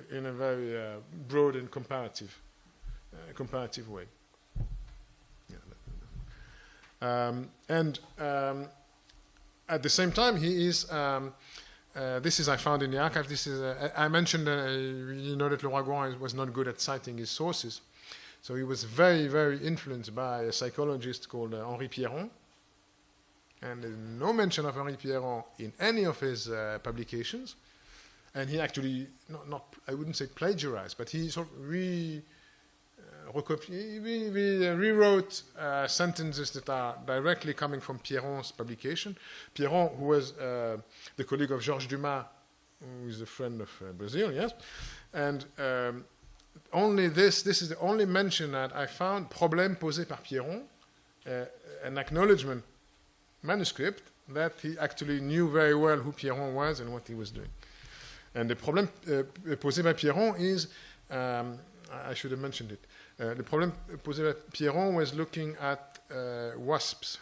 in a very broad and comparative way. Yeah. At the same time, he is. This is I found in the archive. This is I mentioned. You know that Leroi-Gourhan was not good at citing his sources, so he was very, very influenced by a psychologist called Henri Pierron. And there's no mention of Henri Pierron in any of his publications. And he actually, I wouldn't say plagiarized, but he sort of rewrote sentences that are directly coming from Pierron's publication. Pierron, who was the colleague of Georges Dumas, who is a friend of Brazil, yes. And only this is the only mention that I found, problème posé par Pierron, an acknowledgement manuscript that he actually knew very well who Pierron was and what he was doing. And the problem posé by Pierron is, I should have mentioned it, the problem posé by Pierron was looking at wasps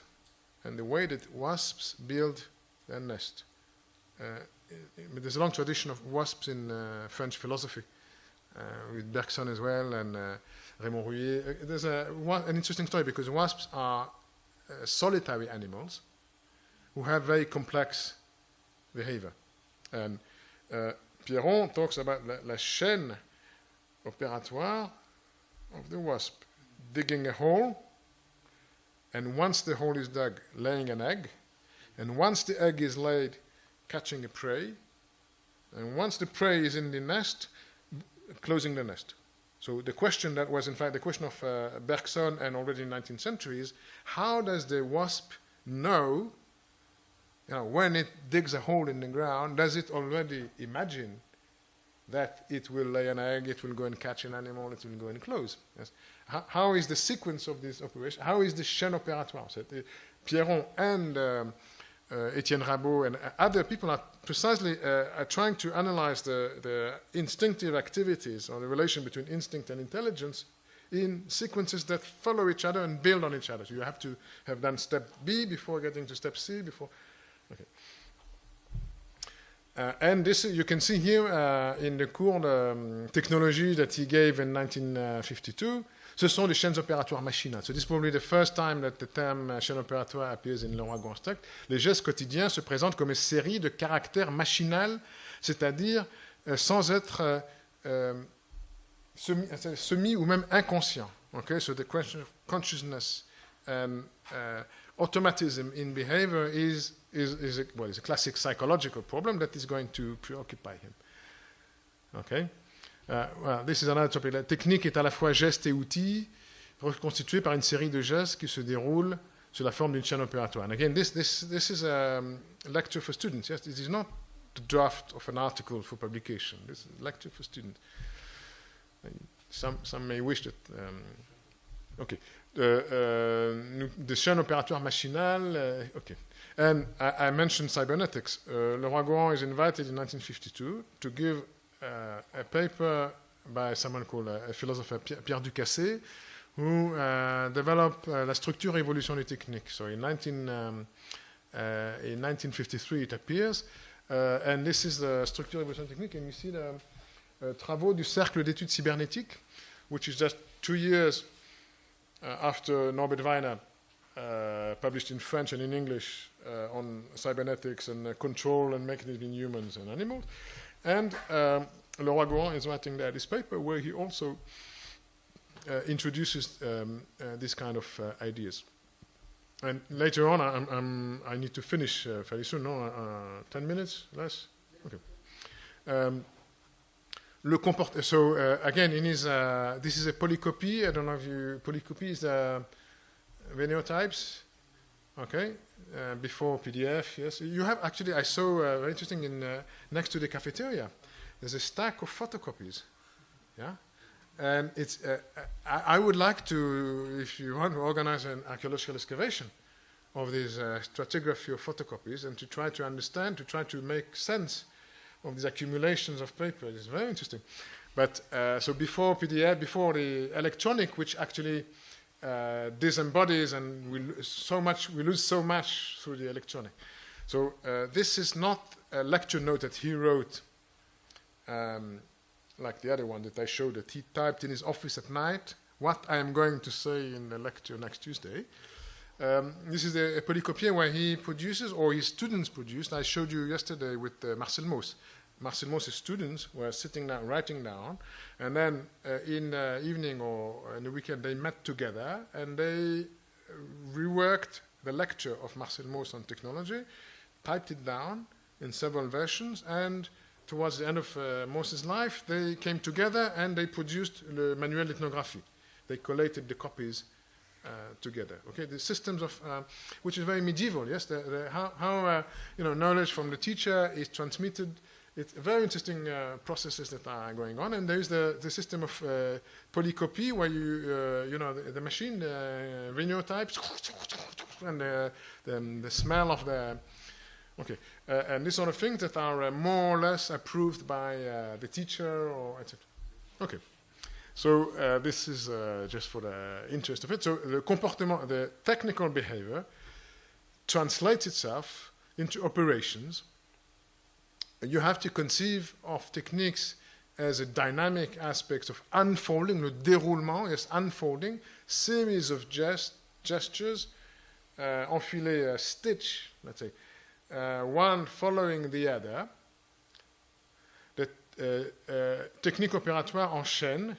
and the way that wasps build their nest. There's a long tradition of wasps in French philosophy, with Bergson as well and Raymond Rouillet. There's an interesting story because wasps are solitary animals who have very complex behavior. And Pierron talks about la chaîne opératoire of the wasp, digging a hole, and once the hole is dug, laying an egg, and once the egg is laid, catching a prey, and once the prey is in the nest, closing the nest. So the question that was, in fact, the question of Bergson and already in the 19th century is, how does the wasp know, when it digs a hole in the ground, does it already imagine that it will lay an egg, it will go and catch an animal, it will go and close? Yes. How is the sequence of this operation? How is the chaîne opératoire? So, Pierron and Etienne Rabot and other people are precisely are trying to analyze the instinctive activities or the relation between instinct and intelligence in sequences that follow each other and build on each other. So you have to have done step B before getting to step C before. Okay. And this you can see here in the cours de technology that he gave in 1952. Ce sont des chaînes opératoires machinales. So this is probably the first time that the term chaîne opératoire appears in Leroi-Gourhan's text. Les gestes quotidiens se présentent comme une série de caractères machinal, c'est-à-dire sans être semi ou même inconscient. Okay? So the question of consciousness and automatism in behavior is a classic psychological problem that is going to preoccupy him. Okay? Well, this is another topic. La technique est à la fois geste et outil, reconstituée par une série de gestes qui se déroulent sous la forme d'une chaîne opératoire. And again, this is a lecture for students. Yes, this is not the draft of an article for publication. This is a lecture for students. Some may wish that. Okay. The chaîne opératoire machinale. Okay. And I mentioned cybernetics. Leroi-Gourhan is invited in 1952 to give a paper by someone called a philosopher Pierre Ducassé, who developed la structure et évolution des techniques. So in 1953 it appears, and this is the structure et évolution des techniques, and you see the travaux du cercle d'études cybernétiques, which is just 2 years after Norbert Wiener published in French and in English on cybernetics and control and mechanism in humans and animals. And Leroi-Gourhan is writing there this paper where he also introduces this kind of ideas. And later on, I need to finish fairly soon, no? 10 minutes, less? Okay. So again, in his, this is a polycopy. I don't know if polycopy is Veniotypes, okay? Before PDF, yes. You have actually, I saw very interesting in next to the cafeteria. There's a stack of photocopies Yeah, and it's. I would like to, if you want, to organize an archaeological excavation of this stratigraphy of photocopies and to try to understand, to try to make sense of these accumulations of paper. It's very interesting. But so before PDF, before the electronic, which actually disembodies, and we lose so much through the electronic. So this is not a lecture note that he wrote, like the other one that I showed, that he typed in his office at night what I am going to say in the lecture next Tuesday. This is a polycopier where he produces, or his students produced. I showed you yesterday with Marcel Mauss. Marcel Mauss' students were sitting down, writing down, and then in the evening or in the weekend they met together and they reworked the lecture of Marcel Mauss on technology, typed it down in several versions, and towards the end of Mauss's life they came together and they produced the manuel d'ethnographie. They collated the copies together. Okay, the systems of which is very medieval. Yes, how knowledge from the teacher is transmitted. It's very interesting processes that are going on, and there is the system of polycopy where the machine Vigneault types and the smell of the and these sort of things that are more or less approved by the teacher or etc. Okay. So this is just for the interest of it. So the comportement, the technical behavior, translates itself into operations. You have to conceive of techniques as a dynamic aspect of unfolding, le déroulement is unfolding, series of gestures, enfiler a stitch, let's say, one following the other. The technique opératoire en chaîne.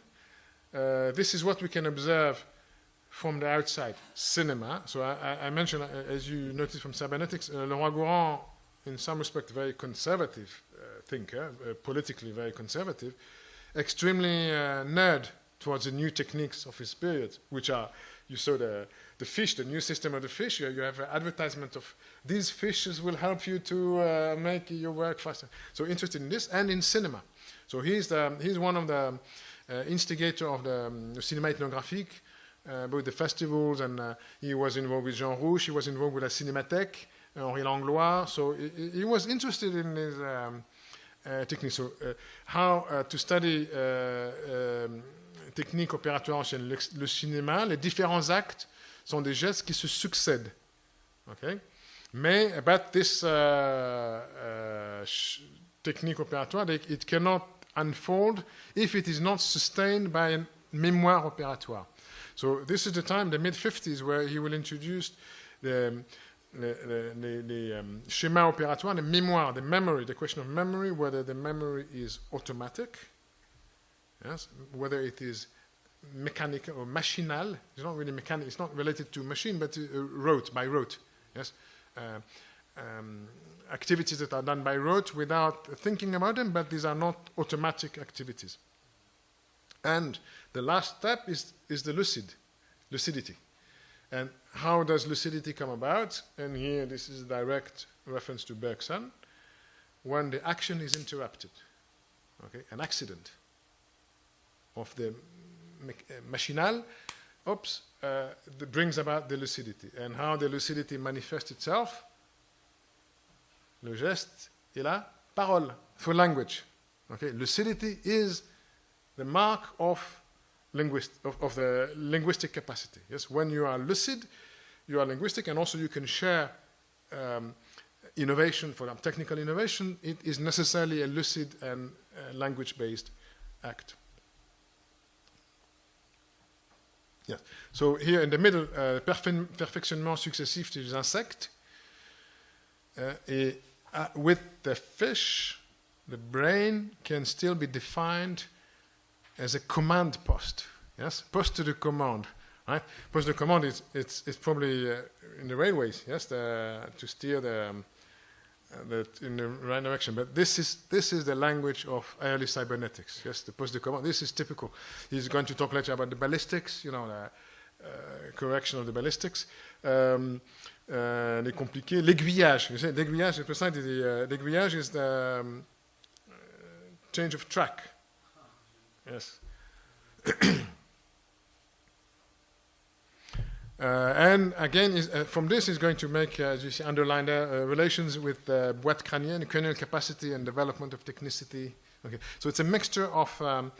This is what we can observe from the outside, cinema. So I mentioned, as you noticed from cybernetics, Leroi-Gourhan, in some respect, very conservative thinker, politically very conservative, extremely nerd towards the new techniques of his period, which are, you saw the fish, the new system of the fish. You have an advertisement of these fishes will help you to make your work faster. So interested in this and in cinema. So he's one of the instigator of the cinéma ethnographique, both the festivals, and he was involved with Jean Rouch, he was involved with la Cinémathèque, Henri Langlois, so he was interested in this technique. So how to study technique opératoire en chaîne. Le cinéma, les différents actes sont des gestes qui se succèdent. Okay? But this technique opératoire, it cannot unfold if it is not sustained by a mémoire opératoire. So this is the time, the mid-50s, where he will introduce the schéma opératoire, the mémoire, the memory, the question of memory, whether the memory is automatic, yes, whether it is mechanical or machinal. It's not really mechanical, it's not related to machine, but by rote, yes. Activities that are done by rote without thinking about them, but these are not automatic activities. And the last step is the lucidity. And how does lucidity come about? And here, this is a direct reference to Bergson. When the action is interrupted, okay, an accident of the machinal, that brings about the lucidity. And how the lucidity manifests itself? Le geste et la parole, for language. Okay, lucidity is the mark of the linguistic capacity. Yes, when you are lucid, you are linguistic, and also you can share innovation. For technical innovation, it is necessarily a lucid and language-based act. Yes. So here in the middle, perfectionnement successif des insectes. With the fish, the brain can still be defined as a command post. Yes, post to the command. Right, post to the command is it's probably in the railways. Yes, to steer in the right direction. But this is the language of early cybernetics. Yes, the post to command. This is typical. He's going to talk later about the ballistics. You know, the correction of the ballistics. Les compliqués, l'aiguillage. L'aiguillage, c'est precise. L'aiguillage is the change of track. Yes. And again, from this is going to make, as you see, underline there, relations with boîte crânienne, cranial capacity and development of technicity. Okay, so it's a mixture of,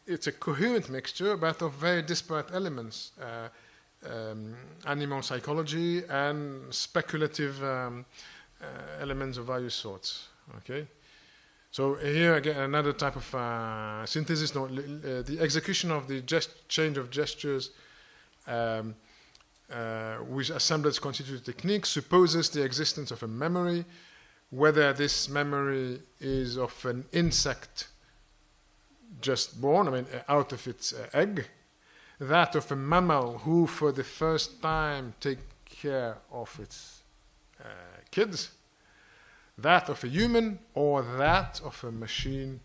it's a coherent mixture, but of very disparate elements. Animal psychology and speculative elements of various sorts. Okay, so here again another type of synthesis. No, the execution of the change of gestures, which assemblage constitute technique, supposes the existence of a memory, whether this memory is of an insect just born, I mean, out of its egg, that of a mammal who for the first time take care of its kids, that of a human, or that of a machine,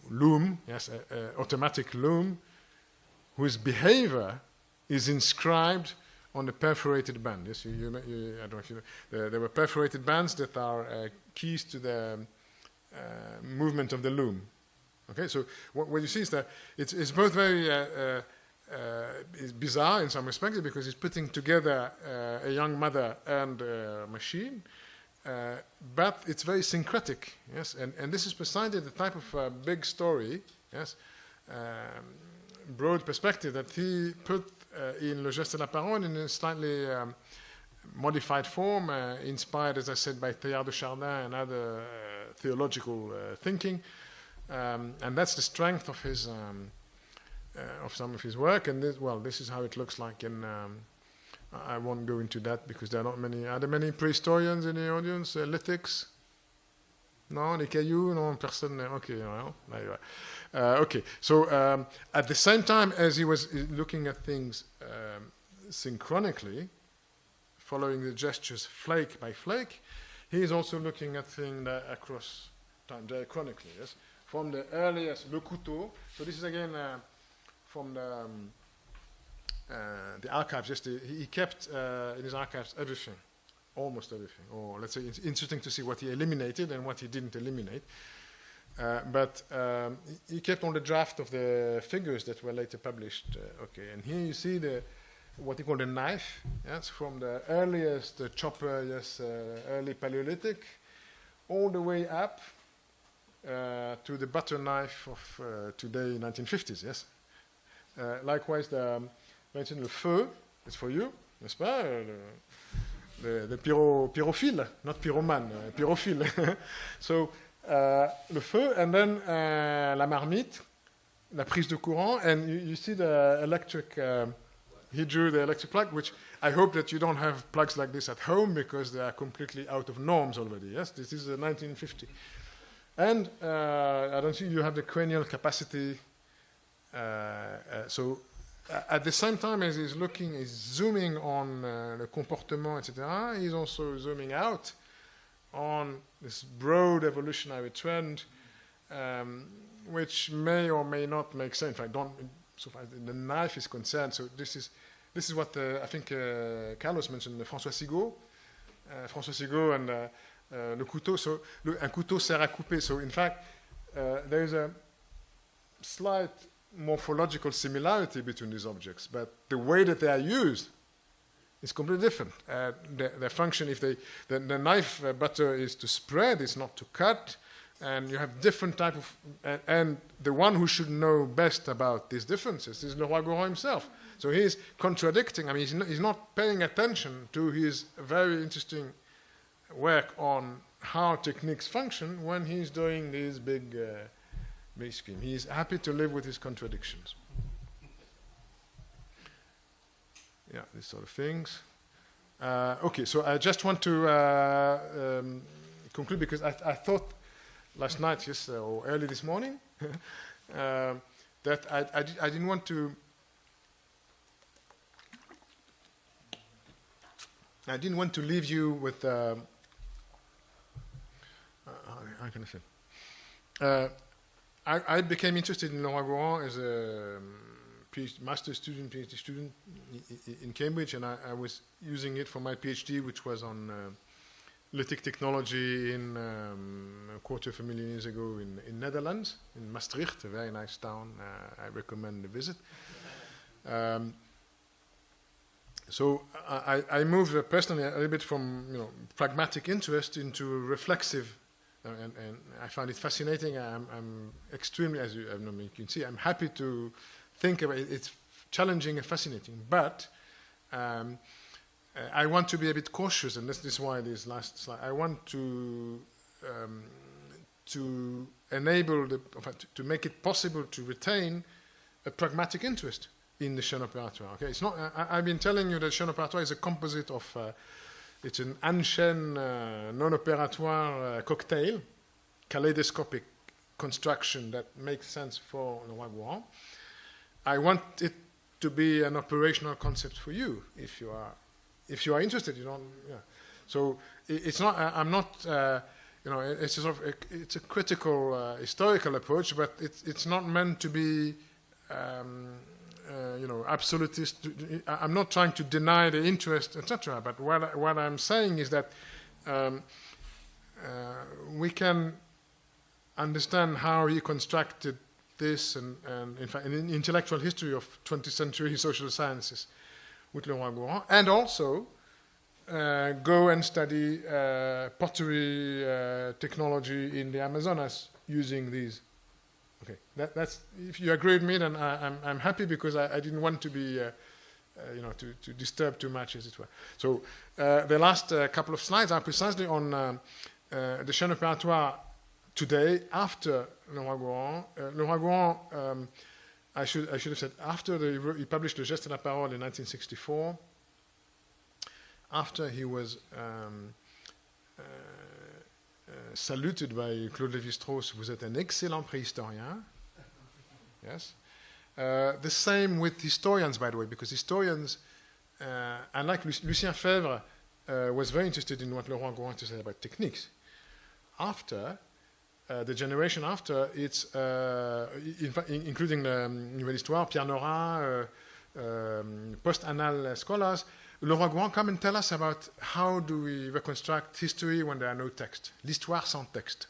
loom, yes, automatic loom, whose behavior is inscribed on the perforated band. Yes, I don't know if you know, there were perforated bands that are keys to the movement of the loom. Okay, so what you see is that it's both very it's bizarre in some respects because it's putting together a young mother and a machine, but it's very syncretic. Yes, and this is precisely the type of big story, yes, broad perspective that he put in Le Geste et la Parole in a slightly modified form, inspired, as I said, by Teilhard de Chardin and other theological thinking. And that's the strength of his, of some of his work. And this is how it looks like. In I won't go into that because there are not many. Are there many prehistorians in the audience? Lithics? No, les cailloux? No, personne. Okay, well, there you are. Okay, so at the same time as he was looking at things synchronically, following the gestures flake by flake, he is also looking at things across time, diachronically. Yes. From the earliest, le couteau. So this is again from the archives. Just he kept in his archives everything, almost everything. Or let's say it's interesting to see what he eliminated and what he didn't eliminate. But he kept on the draft of the figures that were later published. Okay, and here you see what he called a knife. Yes, from the earliest chopper, yes, early Paleolithic, all the way up. To the butter knife of today, 1950s, yes. Likewise, mention le feu, it's for you, n'est-ce pas? The pyrophile, not pyroman, pyrophile. So, le feu, and then la marmite, la prise de courant, and you see the electric, he drew the electric plug, which I hope that you don't have plugs like this at home because they are completely out of norms already, yes? This is 1950. And I don't think you have the cranial capacity. So at the same time as he's looking, he's zooming on the comportement, etc., he's also zooming out on this broad evolutionary trend, which may or may not make sense. In fact, so far the knife is concerned. So this is what I think Carlos mentioned, François Sigaud and le couteau, so un couteau sert à couper. So in fact, there is a slight morphological similarity between these objects, but the way that they are used is completely different. Their function, if the knife butter is to spread, it's not to cut, and you have different type of, and the one who should know best about these differences is Leroi-Gourhan himself. So he's contradicting. I mean, he's not paying attention to his very interesting work on how techniques function when he's doing these big scheme. He's happy to live with his contradictions. Yeah, these sort of things. Okay, so I just want to conclude because I thought last night, yes, or early this morning, that I didn't want to. I didn't want to leave you with. How can I say? I became interested in Leroi-Gourhan as a master's student, PhD student in Cambridge, and I was using it for my PhD, which was on lithic technology in a quarter of a million years ago in Netherlands, in Maastricht, a very nice town. I recommend a visit. So I moved personally a little bit from pragmatic interest into reflexive, and I find it fascinating. I'm extremely, as you can see, I'm happy to think about it. It's challenging and fascinating, but I want to be a bit cautious, and this is why this last slide. I want to enable to make it possible to retain a pragmatic interest in the chaîne opératoire. Okay, it's not. I've been telling you that chaîne opératoire is a composite of. It's an unchained, non-opératoire cocktail, kaleidoscopic construction that makes sense for Leroi-Gourhan. I want it to be an operational concept for you if you are interested. You don't. Yeah. So it's not. I'm not. It's sort of. It's a critical historical approach, but it's not meant to be. Absolutist. I'm not trying to deny the interest, etc. But what I'm saying is that we can understand how he constructed this, and in fact, an intellectual history of 20th century social sciences with Leroi-Gourhan, and also go and study pottery technology in the Amazonas using these. Okay, that's. If you agree with me, then I'm happy, because I didn't want to be, to disturb too much, as it were. So the last couple of slides are precisely on the chaîne opératoire today after Leroi-Gourhan. Leroi-Gourhan, I should have said after he published Le Geste et la Parole in 1964. After he was. Saluted by Claude Lévi-Strauss, vous êtes un excellent préhistorien. Yes. The same with historians, by the way, because historians, unlike Lucien Febvre, was very interested in what Leroi-Gourhan to say about techniques. After, the generation after, it's, including the Nouvelle Histoire, Pierre Nora, post-annal scholars, Leroi-Gourhan come and tell us about how do we reconstruct history when there are no texts. L'histoire sans texte.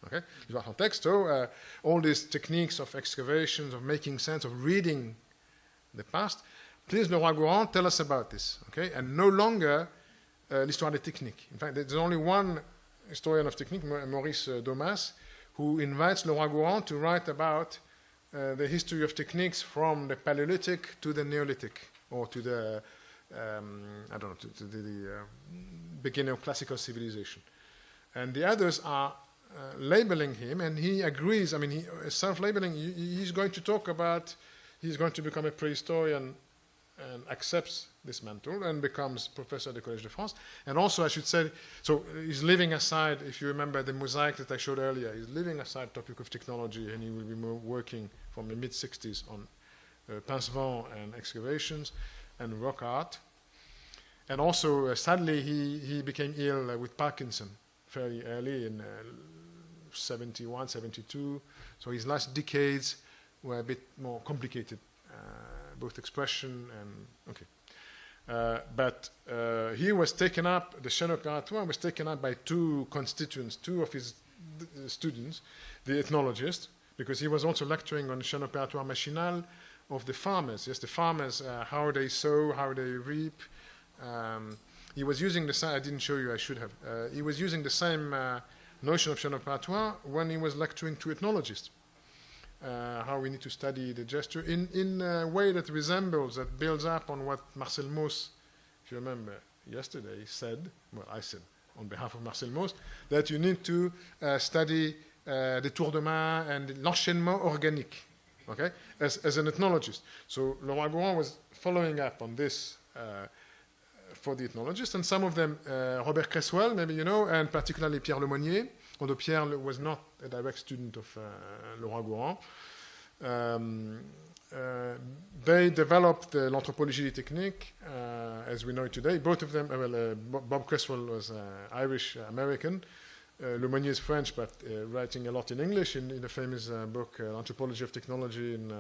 Okay? L'histoire sans texte. So all these techniques of excavations, of making sense, of reading the past. Please, Leroi-Gourhan, tell us about this. Okay? And no longer l'histoire des techniques. In fact, there's only one historian of technique, Maurice Domas, who invites Leroi-Gourhan to write about the history of techniques from the Paleolithic to the Neolithic, or to the to the beginning of classical civilization. And the others are labeling him, and he agrees. I mean, he self-labeling, he's going to talk about, he's going to become a prehistorian and accepts this mantle and becomes professor at the Collège de France. And also, I should say, so he's leaving aside, if you remember the mosaic that I showed earlier, he's leaving aside the topic of technology, and he will be more working from the mid-60s on pincevent and excavations and rock art. And also, sadly, he became ill with Parkinson fairly early in 71, 72. So his last decades were a bit more complicated, both expression and, okay. But he was taken up, the chaîne opératoire was taken up by two constituents, two of his students, the ethnologist, because he was also lecturing on the chaîne opératoire machinale of the farmers. Yes, the farmers, how they sow, how they reap. He was using the same, I didn't show you, I should have. He was using the same notion of chaîne opératoire when he was lecturing to ethnologists. How we need to study the gesture in a way that resembles, that builds up on what Marcel Mauss, if you remember, yesterday said, well, I said on behalf of Marcel Mauss, that you need to study the tour de main and l'enchaînement organique, okay, as an ethnologist. So Leroi-Gourhan was following up on this for the ethnologists, and some of them, Robert Cresswell, maybe you know, and particularly Pierre Lemonnier, although Pierre was not a direct student of Leroi-Gourhan. They developed l'anthropologie technique as we know it today. Both of them, Bob Cresswell was Irish-American, Lemonnier is French, but writing a lot in English in the famous book, Anthropology of Technology in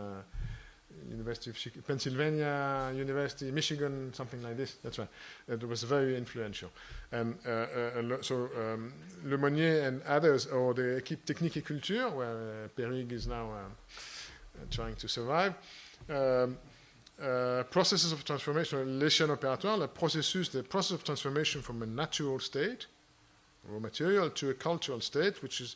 University of Pennsylvania University, Michigan, something like this. That's right. It was very influential. And Le Monnier and others, or the équipe technique et culture, where Perig is now trying to survive. Processes of transformation, les chaînes opératoires, the process of transformation from a natural state, raw material, to a cultural state, which is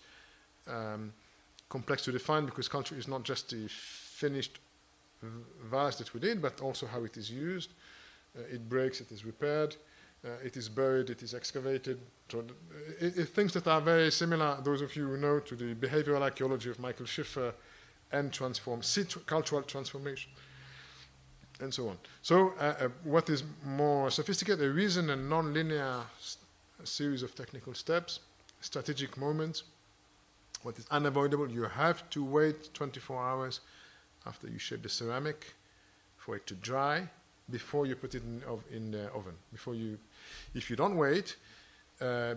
complex to define because culture is not just the finished vase that we did, but also how it is used. It breaks, it is repaired, it is buried, it is excavated. So things that are very similar, those of you who know, to the behavioral archaeology of Michael Schiffer and cultural transformation, and so on. So what is more sophisticated, a reason and non-linear series of technical steps, strategic moments. What is unavoidable, you have to wait 24 hours after you shape the ceramic for it to dry before you put it in the oven. If you don't wait,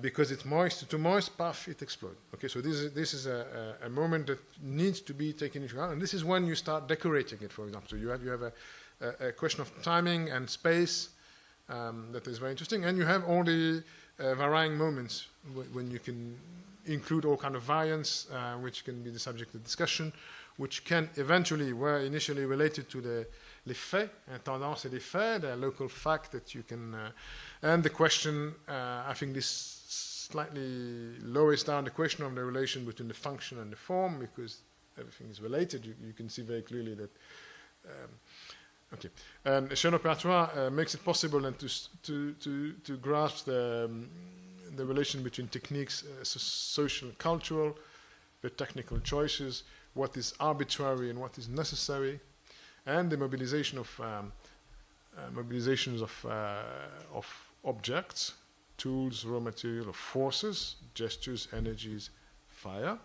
because it's moist, too moist, puff, it explodes. Okay, so this is a moment that needs to be taken into account, and this is when you start decorating it, for example. So you have a question of timing and space that is very interesting, and you have all the varying moments when you can include all kind of variants, which can be the subject of discussion, which can eventually, were initially related to les faits, tendance et les faits, the local fact that you can, and the question, I think this slightly lowers down the question of the relation between the function and the form, because everything is related. You can see very clearly that. Okay, and chaîne opératoire makes it possible then to grasp the relation between techniques, social, cultural, the technical choices, what is arbitrary and what is necessary, and the mobilization of mobilizations of objects, tools, raw material, of forces, gestures, energies, fire,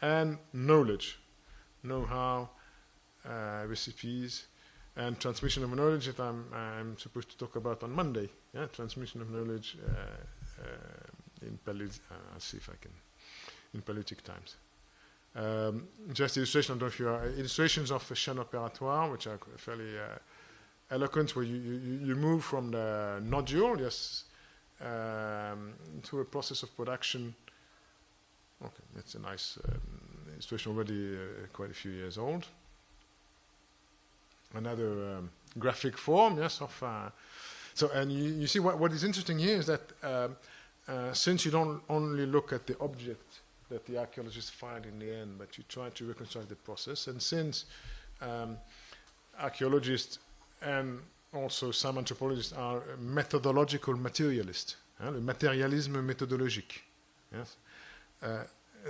and knowledge, know-how, recipes, and transmission of knowledge that I'm supposed to talk about on Monday. Yeah, transmission of knowledge I'll see if I can, in Paleolithic times. Just illustration, I don't know if you are, illustrations of a chaîne opératoire, which are fairly eloquent, where you move from the nodule, yes, to a process of production. Okay, that's a nice illustration, already quite a few years old. Another graphic form, yes, of so, and you see what is interesting here is that since you don't only look at the object that the archaeologists find in the end, but you try to reconstruct the process, and since archaeologists and also some anthropologists are methodological materialists, le matérialisme méthodologique, yes,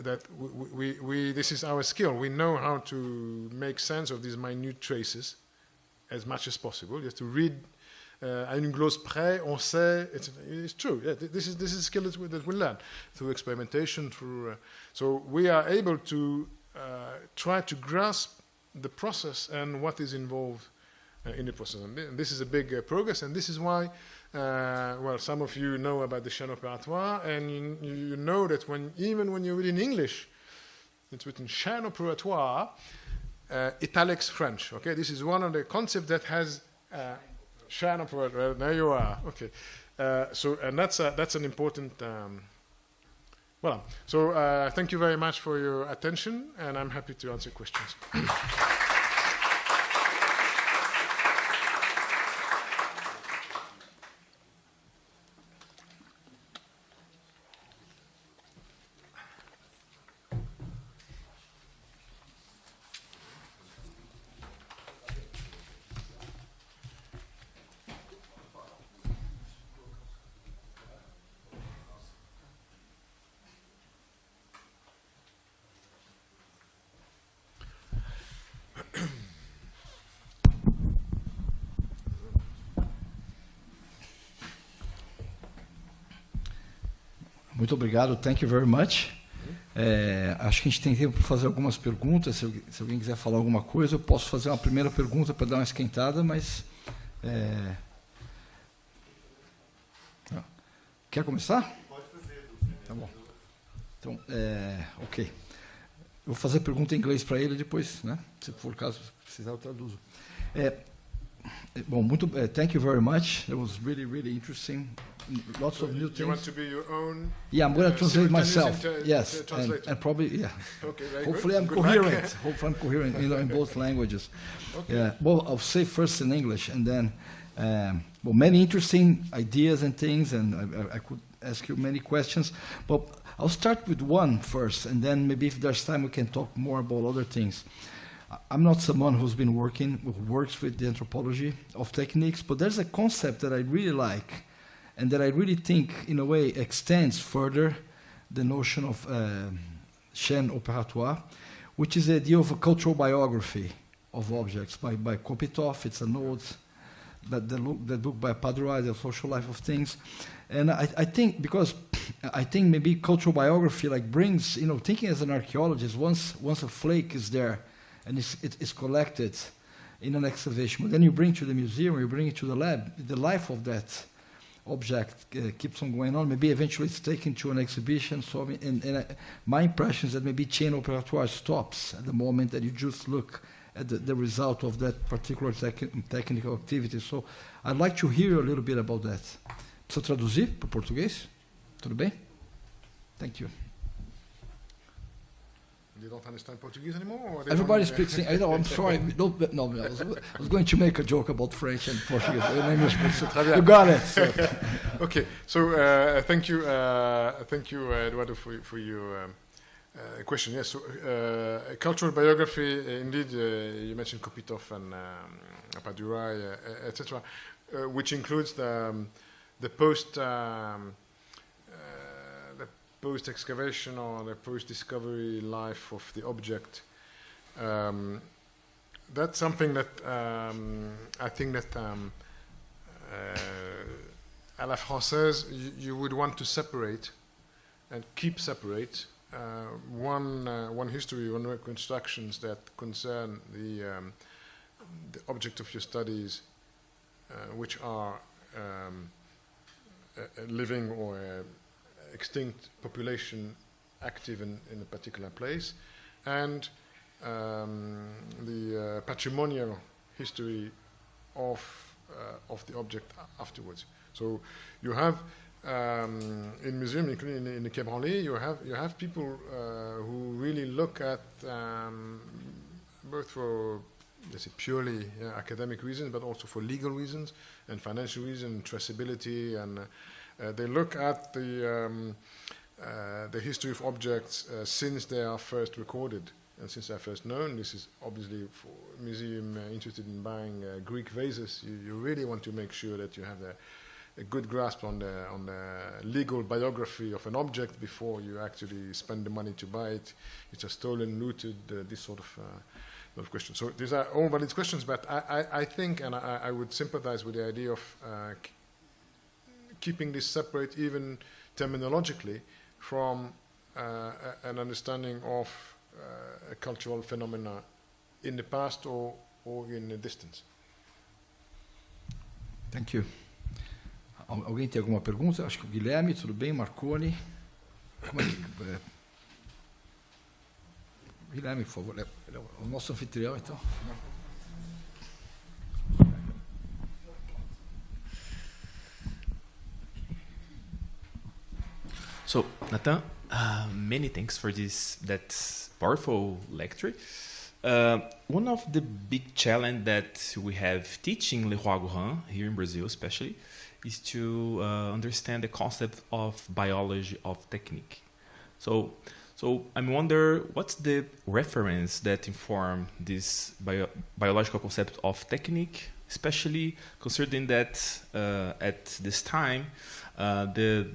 that we this is our skill. We know how to make sense of these minute traces as much as possible. You have to read à une glose près, on sait, it's true. Yeah, this is a skill that we learn through experimentation, through. So we are able to try to grasp the process and what is involved in the process. And this is a big progress, and this is why, well, some of you know about the chaîne opératoire, and you know that even when you read in English, it's written chaîne opératoire, italics French. Okay, this is one of the concepts that has chaîne opératoire. There you are. Okay, so and that's an important. Well, so thank you very much for your attention, and I'm happy to answer questions. Muito obrigado, thank you very much. Acho que a gente tem tempo para fazer algumas perguntas. Se alguém quiser falar alguma coisa, eu posso fazer uma primeira pergunta para dar uma esquentada, mas... Quer começar? Pode fazer. Tá bom. Então, ok. vou fazer pergunta em inglês para ele depois, né? Se for o caso, precisar eu traduzo. Bom, thank you very much. It was really, really interesting. Lots of new things. You want to be your own? Yeah, I'm going to translate myself. Yes, and probably, yeah. Okay, very Hopefully good. I'm Good coherent. luck. Hopefully I'm coherent in both languages. Okay. Yeah. Well, I'll say first in English, and then, many interesting ideas and things, and I could ask you many questions. But I'll start with one first, and then maybe if there's time we can talk more about other things. I'm not someone who works with the anthropology of techniques, but there's a concept that I really like, and that I really think, in a way, extends further the notion of chaîne opératoire, which is the idea of a cultural biography of objects by Kopitov. It's a note, the book by Padurai, The Social Life of Things. And I think, because I think maybe cultural biography brings, thinking as an archaeologist, once a flake is there, and it's collected in an excavation, but then you bring it to the museum, you bring it to the lab, the life of that object keeps on going on. Maybe eventually it's taken to an exhibition. So my impression is that maybe chaîne opératoire stops at the moment that you just look at the result of that particular technical activity. So I'd like to hear a little bit about that. Preciso traduzir para o português? Tudo bem? Thank you. You don't understand Portuguese anymore? Or Everybody speaks English. I know, I'm sorry. No, I was going to make a joke about French and Portuguese. In English, you got it. So. Okay, so thank you, Eduardo, for your question. Yes, so cultural biography, indeed, you mentioned Kopitov and Padurai, etc., which includes the post-excavation or the post-discovery life of the object. That's something that I think that à la française you would want to separate and keep separate one history, one reconstructions that concern the object of your studies, which are a living or extinct population active in a particular place, and the patrimonial history of the object afterwards. So you have in museum, including in the Quai Branly, you have people who really look at both for, let's say, purely academic reasons, but also for legal reasons and financial reasons, traceability, and they look at the history of objects since they are first recorded and since they are first known. This is obviously for a museum interested in buying Greek vases. You really want to make sure that you have a good grasp on the legal biography of an object before you actually spend the money to buy it. It's a stolen, looted, this sort of questions. So these are all valid questions, but I think, and I would sympathize with the idea of keeping this separate, even terminologically, from an understanding of a cultural phenomena in the past or in the distance. Thank you. Alguém tem alguma pergunta? Acho que o Guilherme, tudo bem? Marconi. Como é que, Guilherme, por favor, ele é o nosso anfitrião, então. So, Nathan, many thanks for that powerful lecture. One of the big challenge that we have teaching Leroi-Gourhan here in Brazil, especially, is to understand the concept of biology of technique. So I wonder what's the reference that inform this biological concept of technique, especially considering that at this time the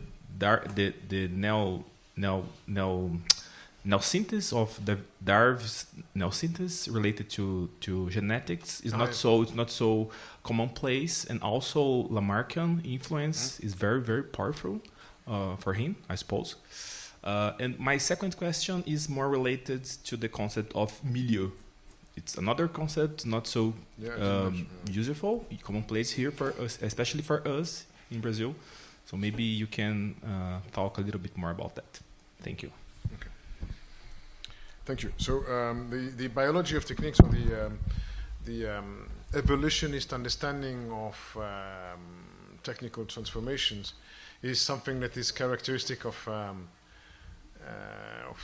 neosynthesis of the Darwin's neosynthesis related to genetics is not so commonplace, and also Lamarckian influence is very, very powerful for him, I suppose. And my second question is more related to the concept of milieu. It's another concept, not so useful, commonplace here for us, especially for us in Brazil. So maybe you can talk a little bit more about that. Thank you. Thank you. So the biology of techniques, or the evolutionist understanding of technical transformations, is something that is characteristic of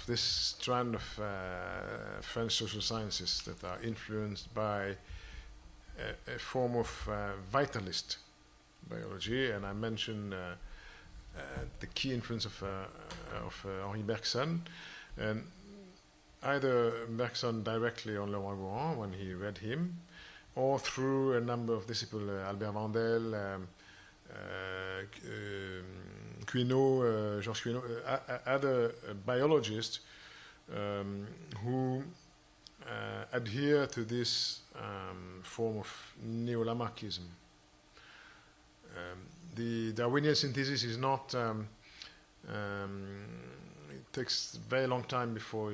this strand of French social sciences that are influenced by a form of vitalist biology, and I mentioned the key influence of Henri Bergson, and either Bergson directly on Leroi-Gourhan when he read him, or through a number of disciples, Albert Vandel, Quinault, Georges Quinault, other biologists who adhere to this form of neo-Lamarckism. The Darwinian synthesis is not, it takes a very long time before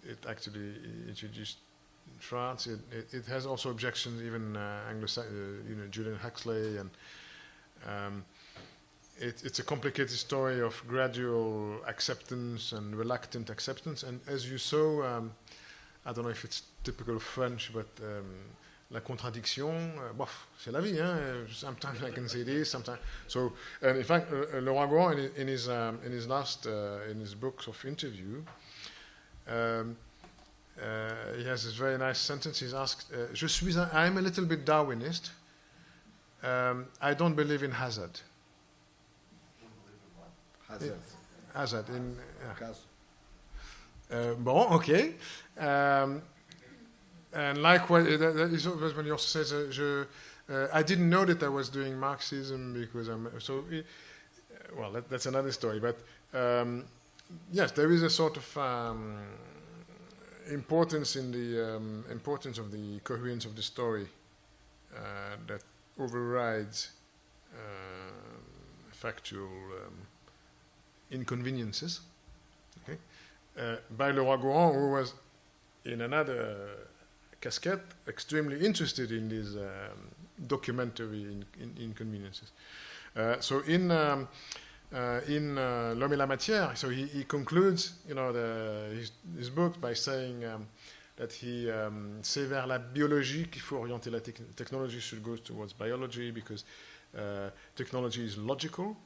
it actually introduced in France. It has also objections, even Julian Huxley, and it's a complicated story of gradual acceptance and reluctant acceptance. And as you saw, I don't know if it's typical French, but la contradiction, c'est la vie, hein? Sometimes I can say this, sometimes. So, and in fact, Leroi-Gourhan, in his books of interview, he has this very nice sentence. He's asked, I'm a little bit Darwinist. I don't believe in hazard. Hazard. Bon, okay. And likewise, that is when he also says, I didn't know that I was doing Marxism because I'm so. Well, that's another story. But yes, there is a sort of importance in the importance of the coherence of the story that overrides factual inconveniences. Okay, by Leroi-Gourhan, who was in another casquette extremely interested in these documentary inconveniences. So in L'Homme et la Matière, so he concludes, his book by saying that he c'est vers la biologie qu'il faut orienter la technology should go towards biology because technology is logical.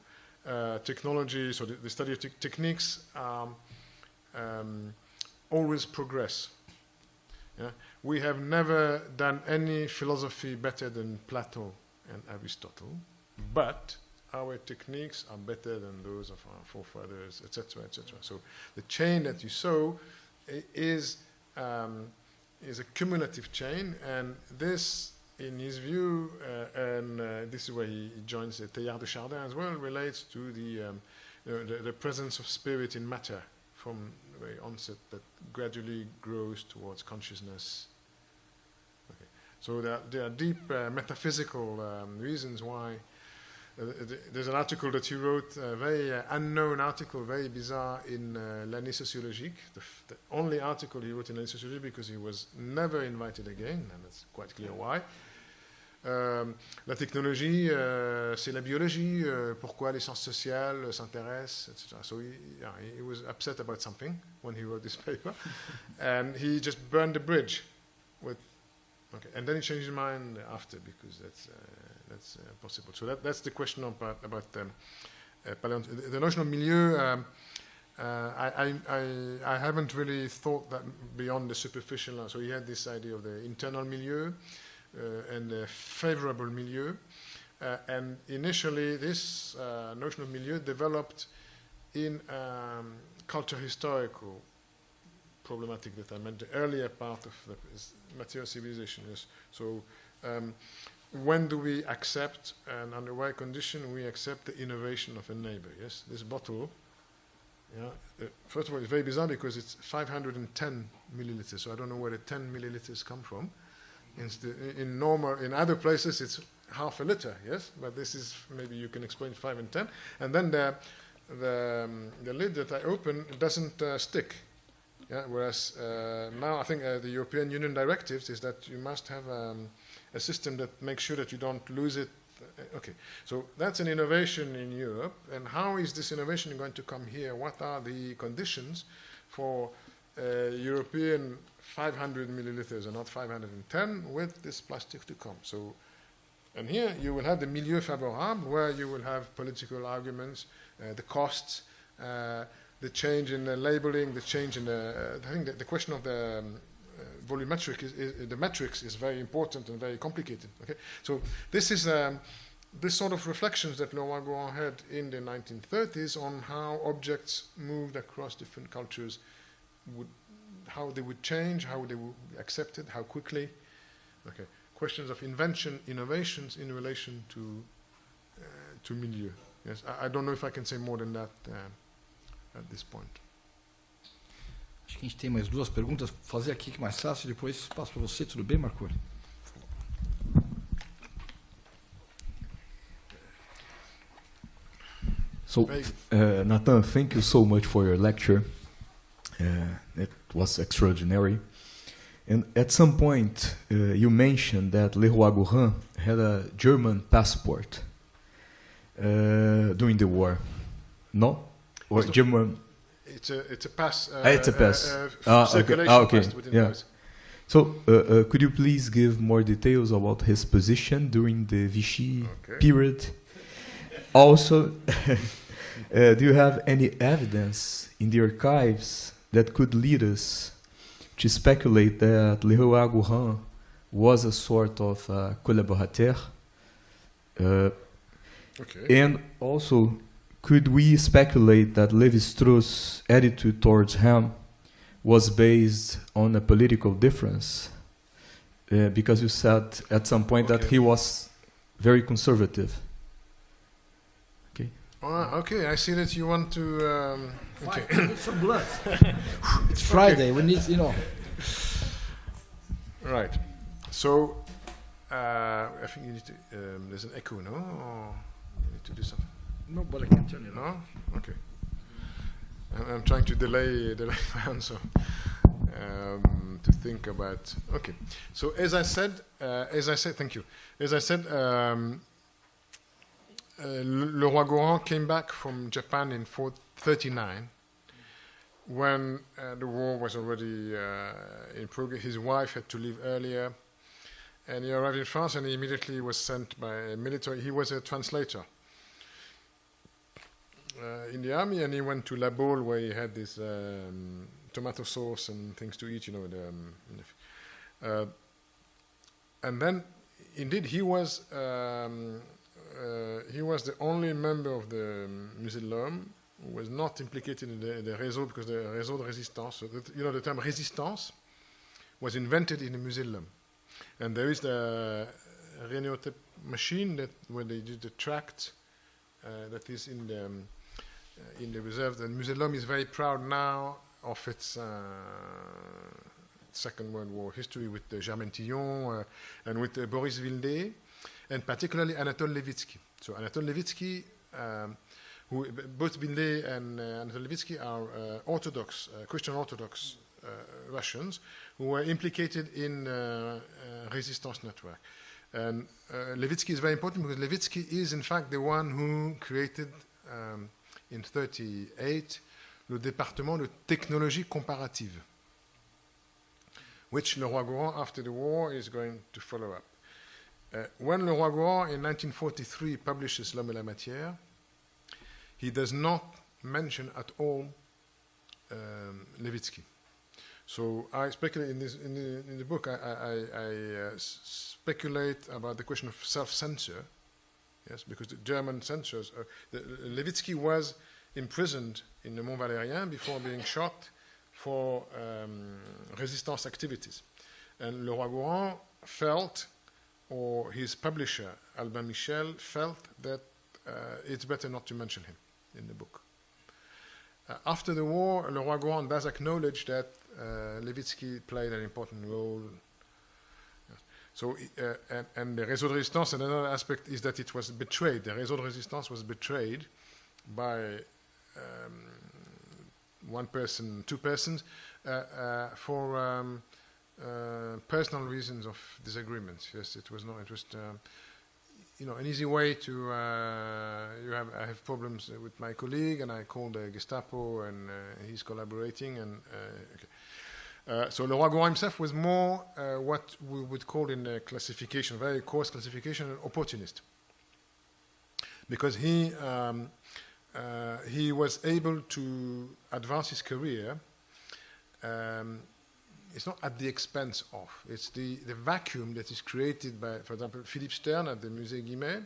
Technology, so the study of techniques always progress. Yeah? We have never done any philosophy better than Plato and Aristotle, but our techniques are better than those of our forefathers, etc., etc. So the chain that you saw is a cumulative chain, and this, in his view, and this is where he joins Teilhard de Chardin as well, relates to the presence of spirit in matter from the very onset that gradually grows towards consciousness. Okay. So there are deep metaphysical reasons why. There's an article that he wrote, a very unknown article, very bizarre, in L'Année Sociologique, the only article he wrote in L'Année Sociologique because he was never invited again, and it's quite clear why. La technologie, c'est la biologie, pourquoi les sciences sociales s'intéressent, etc. So he was upset about something when he wrote this paper, and he just burned the bridge with, okay, and then he changed his mind after because that's possible. So that's the question about the notion of milieu. I haven't really thought that beyond the superficial. So he had this idea of the internal milieu and the favorable milieu. And initially, this notion of milieu developed in culture-historical problematic that I meant, the earlier part of the material civilization. Yes. So when do we accept, and under what condition we accept the innovation of a neighbor? Yes, this bottle. Yeah. First of all, it's very bizarre because it's 510 milliliters. So I don't know where the 10 milliliters come from. In other places, it's half a liter. Yes, but this is, maybe you can explain 5 and 10. And then the lid that I open doesn't stick. Yeah. Whereas now I think the European Union directives is that you must have a system that makes sure that you don't lose it. Okay, so that's an innovation in Europe. And how is this innovation going to come here? What are the conditions for European 500 milliliters and not 510 with this plastic to come. So, and here you will have the milieu favorable, where you will have political arguments, the costs, the change in the labeling, the change in the. I think that the question of the volumetric the metrics is very important and very complicated. Okay, so this is this sort of reflections that Leroi-Gourhan had in the 1930s on how objects moved across different cultures, how they would change, how they would be accepted, how quickly. Okay, questions of invention, innovations in relation to milieu. Yes, I don't know if I can say more than that at this point. Acho que a gente tem mais duas perguntas. Vou fazer aqui que é mais fácil, depois passo para você. Tudo bem, Marco? So, Nathan, thank you so much for your lecture. It was extraordinary. And at some point, you mentioned that Leroi-Gourhan had a German passport during the war. No? Or German... It's a pass. It's a pass. Circulation okay. pass within Yeah. those. So, could you please give more details about his position during the Vichy period? Also, do you have any evidence in the archives that could lead us to speculate that Leroi-Gourhan was a sort of collaborateur? And also, could we speculate that Lévi-Strauss' attitude towards him was based on a political difference? Because you said at some point that he was very conservative. Okay, I see that you want to... Okay. Need some blood. It's Friday, we need, Right. So, I think you need to... there's an echo, no? Or you need to do something? No, but I can turn it on. No? Okay. I'm trying to delay my answer to think about... Okay. So, as I said, thank you. As I said, Leroi-Gourhan came back from Japan in 1939 when the war was already in progress. His wife had to leave earlier, and he arrived in France and he immediately was sent by a military. He was a translator in the army, and he went to La Baule where he had this tomato sauce and things to eat, and then, indeed, he was the only member of the Musée de l'Homme who was not implicated in the réseau, because the réseau de résistance, so the term résistance was invented in the Musée de l'Homme. And there is the Rénéotype machine where they did the tract that is in the reserve. The Musée de l'Homme is very proud now of its Second World War history with Germaine Tillon and with Boris Vildé, and particularly Anatole Levitsky. So Anatole Levitsky, who both Vildé and Anatole Levitsky are Orthodox, Christian Orthodox Russians who were implicated in resistance network. And Levitsky is very important because Levitsky is in fact the one who created in 1938 le département de technologie comparative, which Leroi-Gourhan after the war is going to follow up. When Leroi-Gourhan in 1943 publishes L'Homme et la Matière, he does not mention at all Levitsky. So I speculate in the book. I speculate about the question of self-censor, yes, because the German censors. Levitsky was imprisoned in the Mont Valérien before being shot for resistance activities, and Leroi-Gourhan felt, or his publisher, Albin Michel, felt that it's better not to mention him in the book. After the war, Leroi-Gourhan does acknowledge that Levitsky played an important role. So, and the réseau de résistance, another aspect is that it was betrayed. The réseau de résistance was betrayed by one person, two persons, for personal reasons of disagreements. Yes, it was not. It was. an easy way to, I have problems with my colleague, and I call the Gestapo, and he's collaborating, and so Leroi-Gourhan himself was more what we would call in a classification, very coarse classification, an opportunist, because he was able to advance his career. It's not at the expense of. It's the vacuum that is created by, for example, Philippe Stern at the Musée Guimet.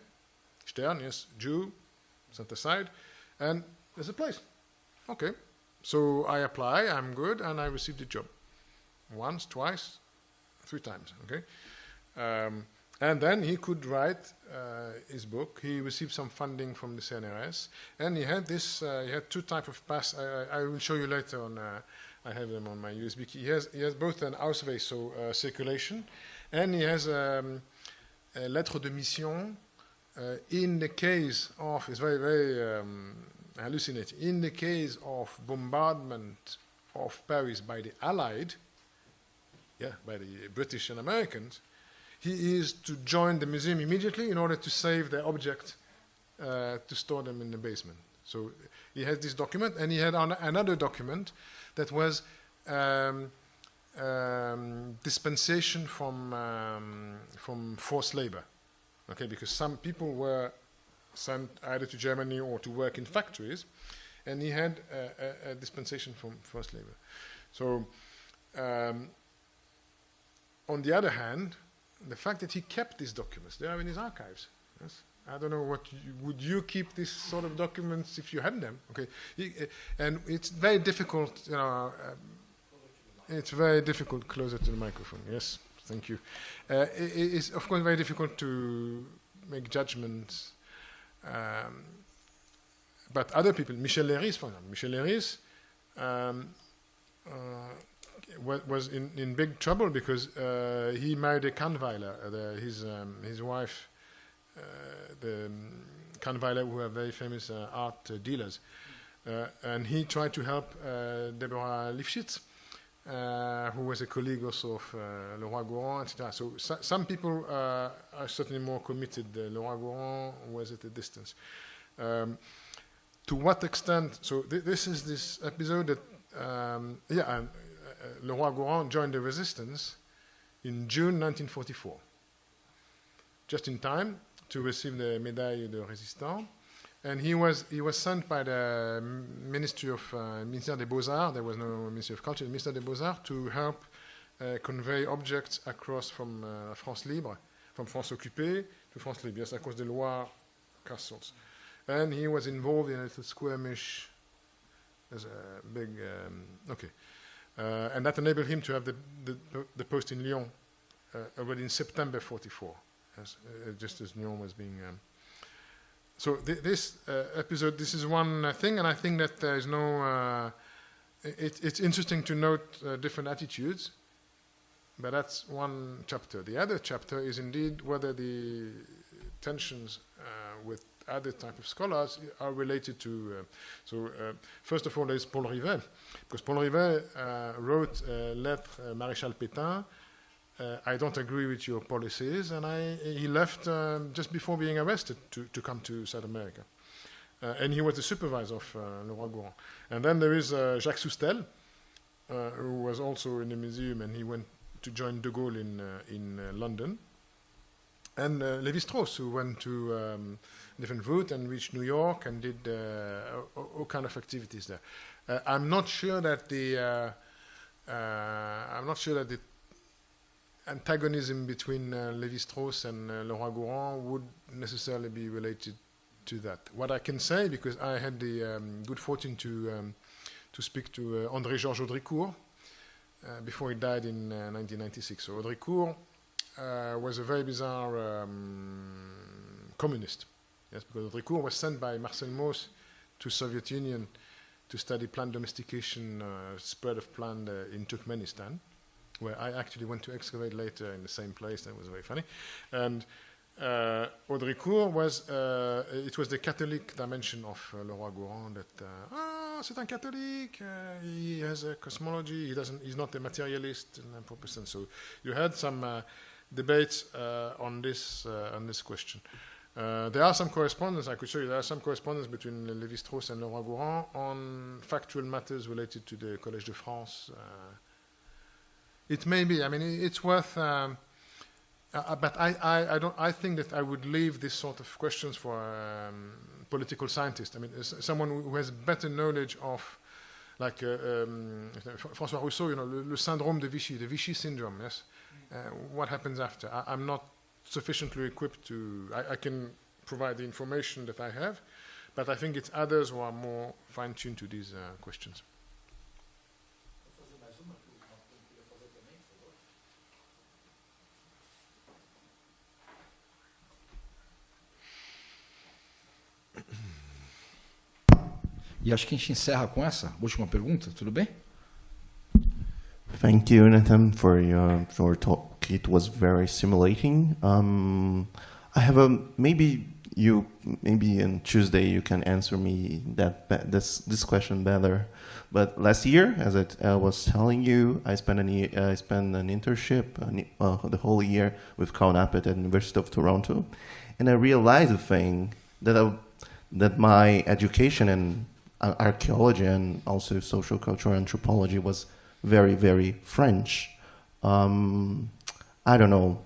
Stern, yes, Jew, set aside, and there's a place. Okay, so I apply, I'm good, and I receive the job. Once, twice, 3 times, okay? And then he could write his book. He received some funding from the CNRS, and he had this. He had 2 types of pass. I will show you later on. I have them on my USB key. He has both an Ausweis, so circulation, and he has a lettre de mission. In the case of, it's very, very hallucinating. In the case of bombardment of Paris by the Allied, by the British and Americans, he is to join the museum immediately in order to save their object, to store them in the basement. So he had this document, and he had another document that was dispensation from forced labor. Okay, because some people were sent either to Germany or to work in factories, and he had a dispensation from forced labor. So, on the other hand, the fact that he kept these documents, they are in his archives. Yes? I don't know would you keep these sort of documents if you had them? Okay, and it's very difficult. It's very difficult. Closer to the microphone. Yes, thank you. It's of course very difficult to make judgments. But other people, Michel Léris, for example, Michel Léris was in big trouble because he married a Kahnweiler, his wife. The Kahnweiler, who are very famous art dealers, and he tried to help Deborah Lifshitz, who was a colleague also of Leroi-Gourhan, etc. So some people are certainly more committed. Leroi-Gourhan was at a distance. To what extent? So this is this episode that Leroi-Gourhan joined the resistance in June 1944, just in time to receive the Médaille de Résistant, and he was sent by the Ministry of Ministère des Beaux-Arts. There was no Ministry of Culture, Ministère des Beaux-Arts, to help convey objects across from France Libre, from France Occupée to France Libre, yes, across the Loire castles, and he was involved in a little skirmish. There's a big and that enabled him to have the post in Lyon already in September 44. Yes, just as Lyon was being... So this episode, this is one thing, and I think that there is no... it's interesting to note different attitudes, but that's one chapter. The other chapter is indeed whether the tensions with other type of scholars are related to... first of all, there is Paul Rivet, because Paul Rivet wrote Lettre Maréchal Pétain, I don't agree with your policies, and he left just before being arrested to come to South America. And he was the supervisor of Leroi-Gourhan. And then there is Jacques Soustel, who was also in the museum, and he went to join de Gaulle in London. And Lévi-Strauss, who went to different route and reached New York and did all kind of activities there. I'm not sure that the antagonism between Lévi-Strauss and Leroi-Gourhan would necessarily be related to that. What I can say, because I had the good fortune to speak to André Audricourt before he died in 1996. So Audricourt was a very bizarre communist. Yes, because Audricourt was sent by Marcel Mauss to Soviet Union to study plant domestication, spread of plant in Turkmenistan, where I actually went to excavate later in the same place. That was very funny. And Audricourt was, it was the Catholic dimension of Leroi-Gourhan that, c'est un catholique, he has a cosmology, he's not a materialist in a proper sense. So you had some debates on this question. There are some correspondence, I could show you, there are some correspondence between Lévi-Strauss and Leroi-Gourhan on factual matters related to the Collège de France. It may be, I mean, it's worth, but I think that I would leave this sort of questions for political scientists. I mean, someone who has better knowledge of, like François Rousseau, you know, le syndrome de Vichy, the Vichy syndrome, yes? What happens after? I'm not sufficiently equipped to, I can provide the information that I have, but I think it's others who are more fine-tuned to these questions. E acho que a gente encerra com essa última pergunta, tudo bem? Thank you, Nathan, for your talk. It was very stimulating. I have maybe on Tuesday you can answer me this question better. But last year, as I was telling you, I spent an internship the whole year with CONAP at the University of Toronto, and I realized a thing that my education in archaeology and also social cultural anthropology was very, very French. I don't know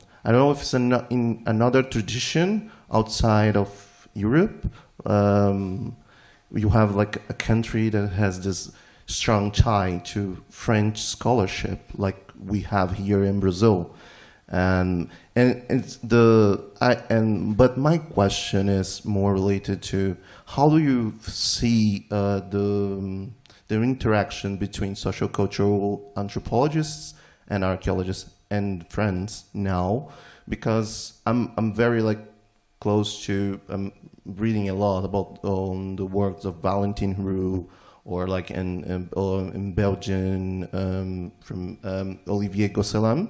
if it's in another tradition outside of Europe. You have like a country that has this strong tie to French scholarship, like we have here in Brazil. But my question is more related to how do you see the interaction between sociocultural anthropologists and archaeologists and friends now, because I'm very like close to reading a lot about the works of Valentin Roux, or like in Belgian from Olivier Gosselin.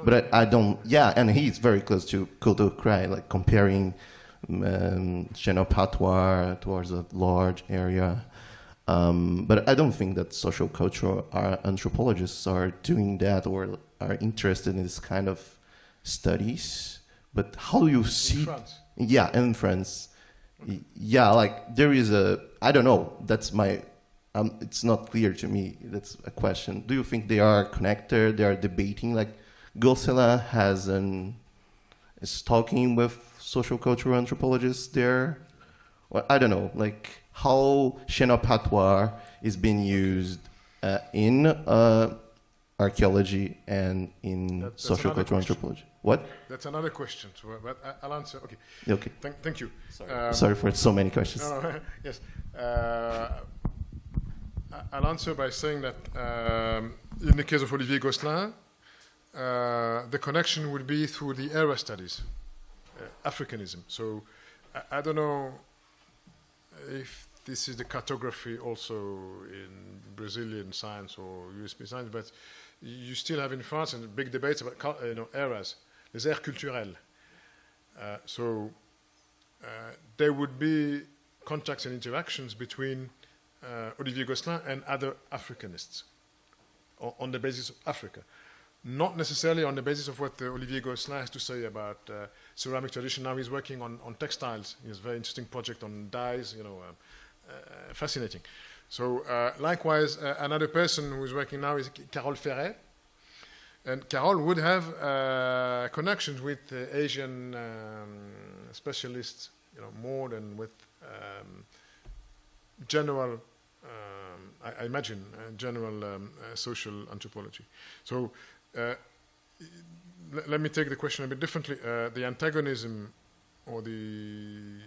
But I don't, yeah, and he's very close to Claude Lévi, like comparing chaîne patois towards a large area. But I don't think that social cultural anthropologists are doing that or are interested in this kind of studies. But how do you see? In France. Yeah, in France. Yeah, like there is I don't know, that's my, it's not clear to me, that's a question. Do you think they are connected, they are debating, like Gosselin is talking with social cultural anthropologists there? Well, I don't know, like how chaîne patois is being used in archaeology and in social cultural anthropology. What? That's another question, so, but I'll answer. Okay. Okay. Thank you. Sorry for so many questions. No, yes. I'll answer by saying that in the case of Olivier Gosselin, the connection would be through the era studies, Africanism. So I don't know if this is the cartography also in Brazilian science or USP science, but you still have in France and big debates about eras, les aires culturelles. So there would be contacts and interactions between Olivier Gosselin and other Africanists on the basis of Africa. Not necessarily on the basis of what Olivier Gosselin has to say about ceramic tradition. Now he's working on textiles. He has a very interesting project on dyes, fascinating. So likewise, another person who is working now is Carole Ferret. And Carole would have connections with Asian specialists, more than with general, I imagine, general social anthropology. So let me take the question a bit differently. The antagonism or the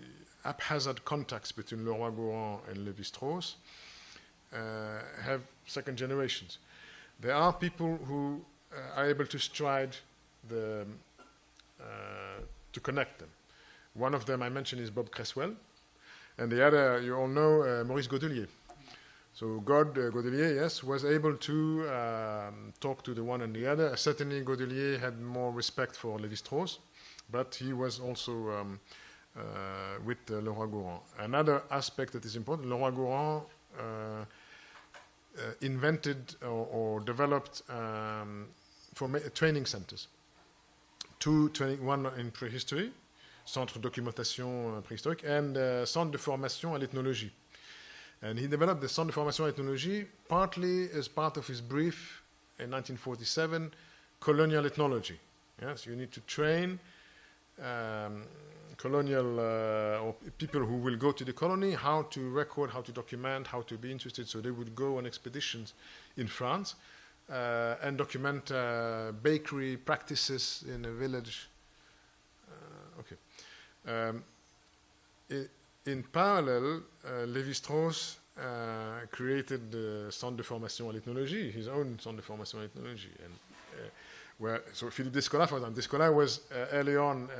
haphazard contacts between Leroi-Gourhan and Lévi-Strauss have second generations. There are people who are able to stride to connect them. One of them I mentioned is Bob Cresswell, and the other, you all know, Maurice Godelier. So Godelier, yes, was able to talk to the one and the other. Certainly Godelier had more respect for Lévi-Strauss, but he was also with Leroi-Gourhan. Another aspect that is important, Leroi-Gourhan invented or developed training centers. One in prehistory. Centre de documentation préhistorique, and Centre de formation à l'ethnologie. And he developed the Centre de formation à l'ethnologie partly as part of his brief in 1947, colonial ethnology. Yes, you need to train colonial or people who will go to the colony how to record, how to document, how to be interested. So they would go on expeditions in France and document bakery practices in a village. In parallel, Lévi-Strauss created the Centre de formation à l'ethnologie, his own Centre de formation à l'ethnologie. And so Philippe Descola, for example, Descola was early on,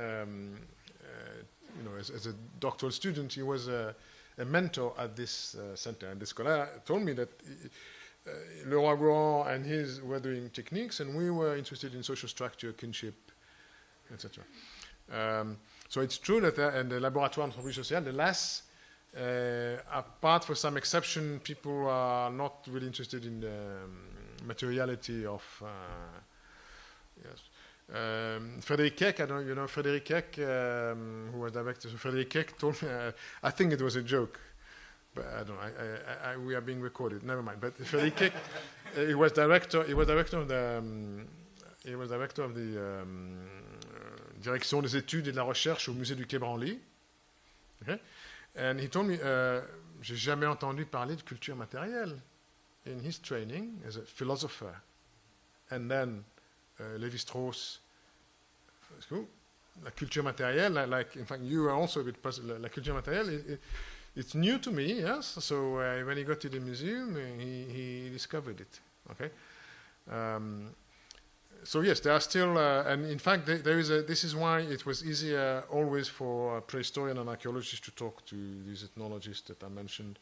as a doctoral student, he was a mentor at this center. And Descola told me that Leroi-Gourhan and his were doing techniques, and we were interested in social structure, kinship, etc. So it's true that in the Laboratoire d'Anthropologie Sociale, the LAS, apart for some exception, people are not really interested in the materiality of. Yes. Frédéric Keck, I don't know, you know Frédéric Keck, who was director. So Frédéric Keck told me, I think it was a joke, but I don't know. We are being recorded. Never mind. But Frédéric Keck, he was director. He was director of the. He was director of the direction des études et de la recherche au musée du Quai Branly. Okay? And he told me, j'ai jamais entendu parler de culture matérielle in his training as a philosopher. And then Lévi-Strauss, la culture matérielle, like in fact you are also a bit puzzled, la culture matérielle, it's new to me, yes. So when he got to the museum, he discovered it. Okay. So yes, there are still, and in fact, this is why it was easier always for prehistorian and archaeologists to talk to these ethnologists that I mentioned,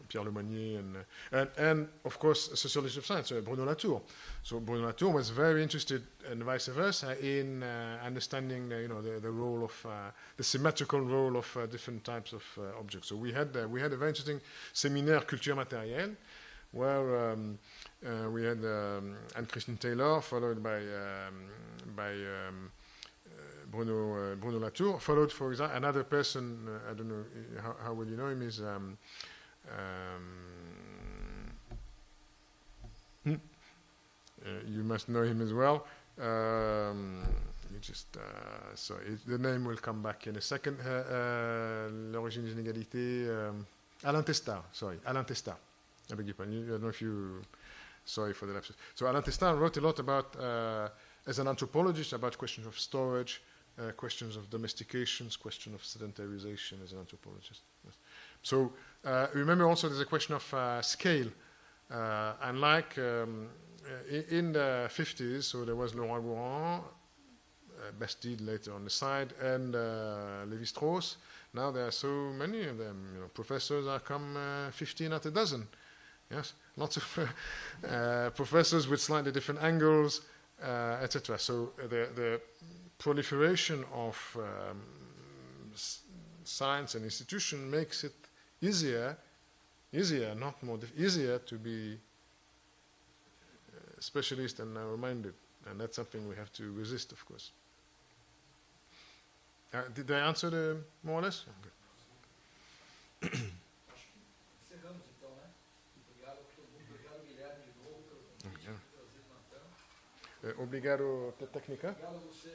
Pierre Lemonnier, and of course, a sociologist of science, Bruno Latour. So Bruno Latour was very interested, and vice versa, in understanding, the role of the symmetrical role of different types of objects. So we had a very interesting séminaire culture matérielle, where we had Anne-Christine Taylor, followed by Bruno Latour, followed, for example, another person, I don't know, how will you know him, is you must know him as well. The name will come back in a second. L'origine des inégalités. Alain Testard, Alain Testard. I beg your pardon. I don't know if you... Sorry for the lapsus. So Alain Testard wrote a lot about, as an anthropologist, about questions of storage, questions of domestications, question of sedentarization as an anthropologist. Yes. So remember also there's a question of scale. Unlike in the 50s, so there was Leroi-Gourhan, Bastide later on the side, and Lévi-Strauss. Now there are so many of them. Professors are come 15 at a dozen. Yes, lots of professors with slightly different angles, etc. So the proliferation of science and institution makes it easier, not more, easier to be specialist and narrow-minded, and that's something we have to resist, of course. Did I answer the more or less? Okay. Obrigado, Técnica. Obrigado a você.